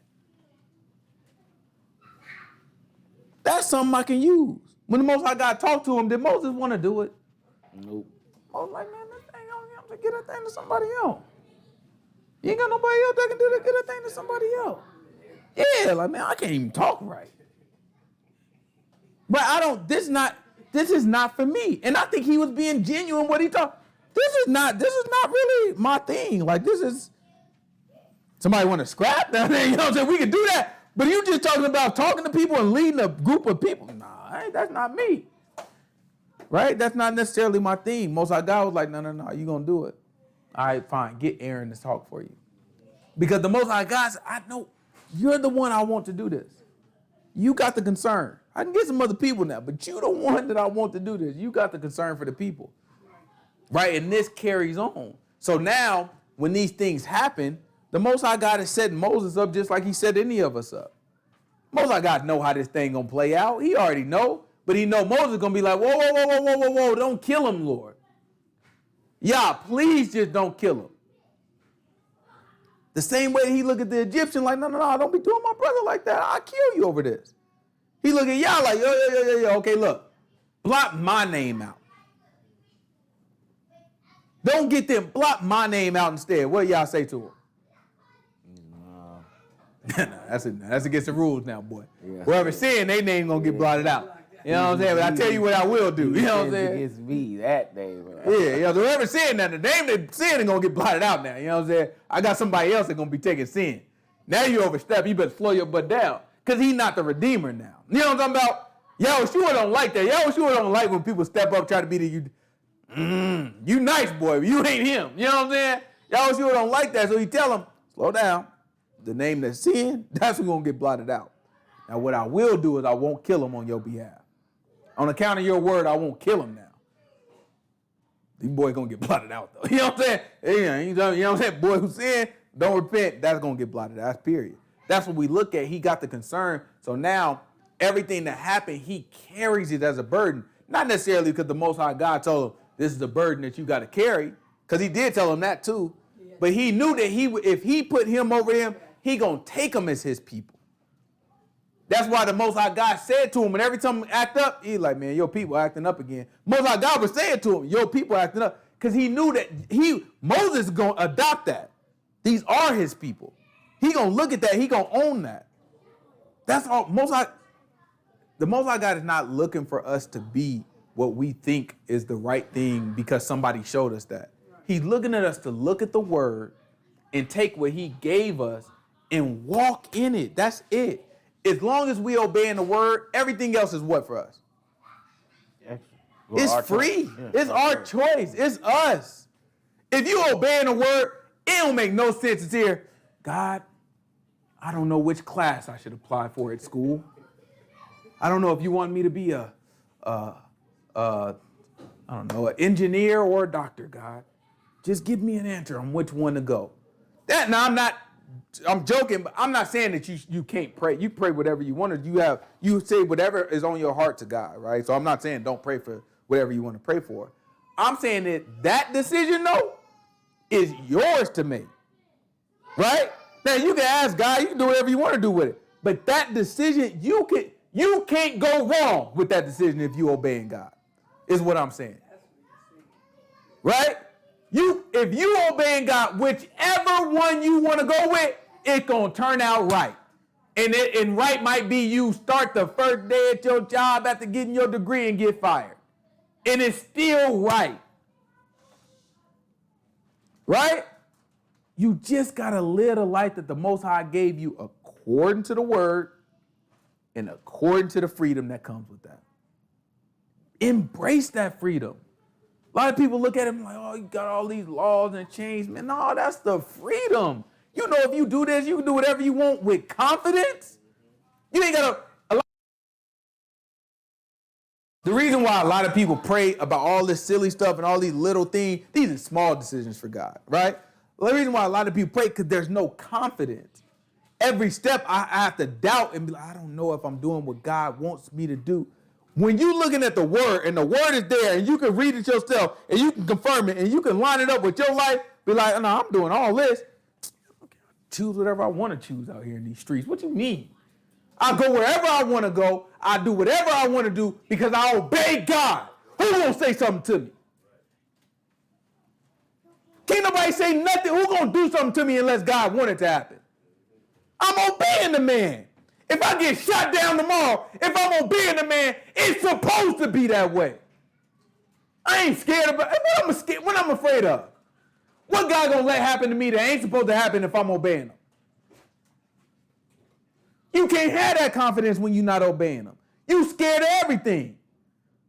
[SPEAKER 2] That's something I can use. When the Most High God talked to him, did Moses want to do it?
[SPEAKER 4] Nope.
[SPEAKER 2] Moses like, man, this thing, I'm going to get that thing to somebody else. You ain't got nobody else that can do that, get that thing to somebody else. Yeah, like, man, I can't even talk right. But this is not for me. And I think he was being genuine what he talked. This is not really my thing. Like, this is, somebody want to scrap that thing, you know what I'm saying? We can do that. But you just talking about talking to people and leading a group of people. Nah, that's not me. Right? That's not necessarily my thing. Most High God was like, no, you going to do it. All right, fine. Get Aaron to talk for you. Because the Most High God said, I know you're the one I want to do this. You got the concern. I can get some other people now, but you the one that I want to do this. You got the concern for the people. Right? And this carries on. So now, when these things happen, the Most High God is setting Moses up just like he set any of us up. Most High God know how this thing gonna play out. He already know, but he know Moses gonna be like, whoa, don't kill him, Lord. Yeah, please just don't kill him. The same way he look at the Egyptian like, no, don't be doing my brother like that. I'll kill you over this. He look at y'all like, yo, okay, look, blot my name out. Don't get them, blot my name out instead. What y'all say to him? That's against the rules now, boy. Yeah. Whoever sin, they name gonna get blotted out. You know what I'm saying? But I tell you what I will do. You know what I'm saying?
[SPEAKER 4] Against me that day, bro.
[SPEAKER 2] Yeah, whoever sin now, the name that sin is gonna get blotted out now. You know what I'm saying? I got somebody else that's gonna be taking sin. Now you overstep, you better slow your butt down. Cause he's not the redeemer now. You know what I'm talking about? Yahushua don't like that. Yahushua don't like when people step up, try to be the you nice boy, but you ain't him. You know what I'm saying? Yahushua don't like that, so he tell him, slow down. The name that's sin, that's what's gonna get blotted out. Now what I will do is I won't kill him on your behalf. On account of your word, I won't kill him now. These boys gonna get blotted out though. You know what I'm saying? Yeah, you know what I'm saying? Boy who sin, don't repent, that's gonna get blotted out. That's period. That's what we look at. He got the concern. So now everything that happened, he carries it as a burden. Not necessarily because the Most High God told him this is a burden that you got to carry, because he did tell him that too. Yeah. But he knew that if he put him over him, he gonna take them as his people. That's why the Most High God said to him, and every time he act up, he's like, man, your people acting up again. Most High God was saying to him, your people acting up, because he knew that Moses is gonna adopt that. These are his people. He gonna look at that. He gonna own that. That's all. The Most High God is not looking for us to be what we think is the right thing because somebody showed us that. He's looking at us to look at the word and take what he gave us and walk in it. That's it. As long as we obeying the word, everything else is what for us? It's free. Yeah, it's our choice. It's us. If you obeying the word, it don't make no sense. It's here. God, I don't know which class I should apply for at school. I don't know if you want me to be an engineer or a doctor, God. Just give me an answer on which one to go. I'm joking, but I'm not saying that you can't pray. You pray whatever you want to. You say whatever is on your heart to God, right? So I'm not saying don't pray for whatever you want to pray for. I'm saying that decision, though, is yours to make, right? Now, you can ask God, you can do whatever you want to do with it. But that decision, you can't go wrong with that decision if you obeying God, is what I'm saying. Right? If you obeying God, whichever one you want to go with, it's going to turn out right. And right might be you start the first day at your job after getting your degree and get fired. And it's still right. Right? You just got to live the life that the Most High gave you according to the word and according to the freedom that comes with that. Embrace that freedom. A lot of people look at him like, oh, you got all these laws and chains. Man, no, that's the freedom. You know, if you do this, you can do whatever you want with confidence. You ain't got to. The reason why a lot of people pray about all this silly stuff and all these little things, these are small decisions for God, right? The reason why a lot of people pray because there's no confidence. Every step I have to doubt and be like, I don't know if I'm doing what God wants me to do. When you're looking at the word and the word is there and you can read it yourself and you can confirm it and you can line it up with your life, be like, no, I'm doing all this. Okay, choose whatever I want to choose out here in these streets. What you mean? I go wherever I want to go. I do whatever I want to do because I obey God. Who gonna say something to me? Can't nobody say nothing. Who gonna do something to me unless God want it to happen? I'm obeying the man. If I get shot down tomorrow, if I'm obeying the man, it's supposed to be that way. I ain't scared about what I'm afraid of. What God gonna let happen to me that ain't supposed to happen if I'm obeying him? You can't have that confidence when you're not obeying him. You scared of everything.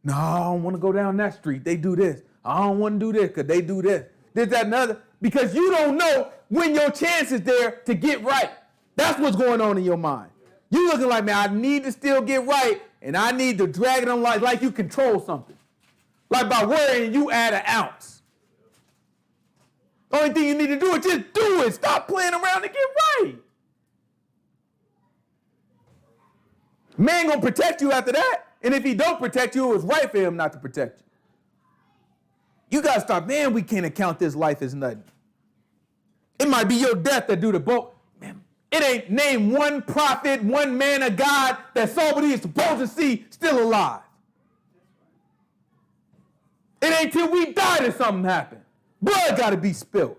[SPEAKER 2] No, I don't want to go down that street. They do this. I don't want to do this because they do this. This, that, and other. Because you don't know when your chance is there to get right. That's what's going on in your mind. You looking like, man, I need to still get right, and I need to drag it on like you control something. Like by worrying, you add an ounce. The only thing you need to do is just do it. Stop playing around and get right. Man gonna protect you after that. And if he don't protect you, it was right for him not to protect you. You gotta stop, man, we can't account this life as nothing. It might be your death that do the boat. Man, it ain't name one prophet, one man of God that saw what he was supposed to see still alive. It ain't till we die that something happened. Blood gotta be spilled.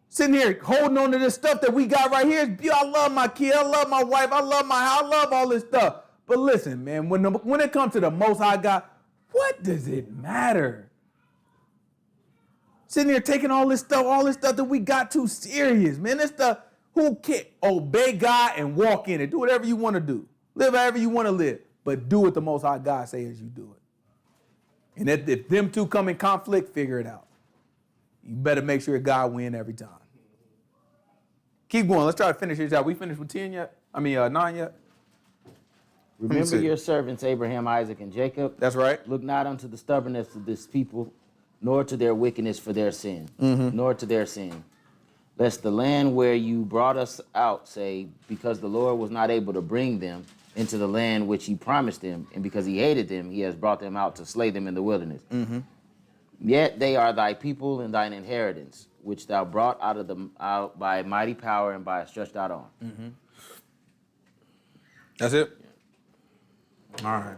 [SPEAKER 2] Sitting here holding on to this stuff that we got right here. I love my kid. I love my wife. I love my house. I love all this stuff. But listen, man, when it comes to the Most High God, what does it matter? Sitting here taking all this stuff that we got too serious, man. This stuff, who can obey God and walk in it? Do whatever you want to do. Live however you want to live. But do what the Most High God says as you do it. And if them two come in conflict, figure it out. You better make sure God win every time. Keep going. Let's try to finish this out. We finished with 10 yet? 9 yet?
[SPEAKER 4] Remember your servants Abraham, Isaac, and Jacob.
[SPEAKER 2] That's right.
[SPEAKER 4] Look not unto the stubbornness of this people, nor to their wickedness for their sin, nor to their sin. Lest the land where you brought us out say, because the Lord was not able to bring them into the land which he promised them, and because he hated them, he has brought them out to slay them in the wilderness. Yet they are thy people and thine inheritance, which thou brought out by mighty power and by a stretched out arm.
[SPEAKER 2] That's it? Yeah. All right.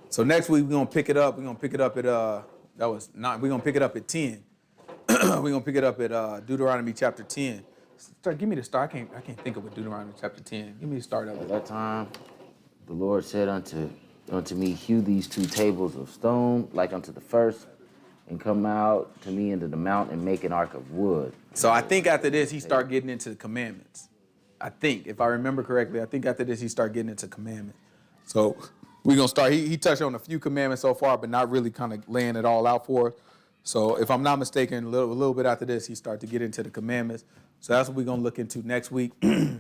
[SPEAKER 2] So next week we're gonna pick it up. We're gonna pick it up at we're gonna pick it up at 10. We're gonna pick it up at Deuteronomy chapter 10. Give me the start. I can't think of what Deuteronomy chapter 10. Give me the start of it.
[SPEAKER 4] At that time, the Lord said unto me, hew these 2 tables of stone like unto the first, and come out to me into the mount and make an ark of wood.
[SPEAKER 2] So I think after this, he start getting into the commandments. I think, if I remember correctly, after this, he start getting into commandments. So we're going to start. He touched on a few commandments so far, but not really kind of laying it all out for us. So if I'm not mistaken, a little bit after this, he start to get into the commandments. So that's what we're going to look into next week. Yeah.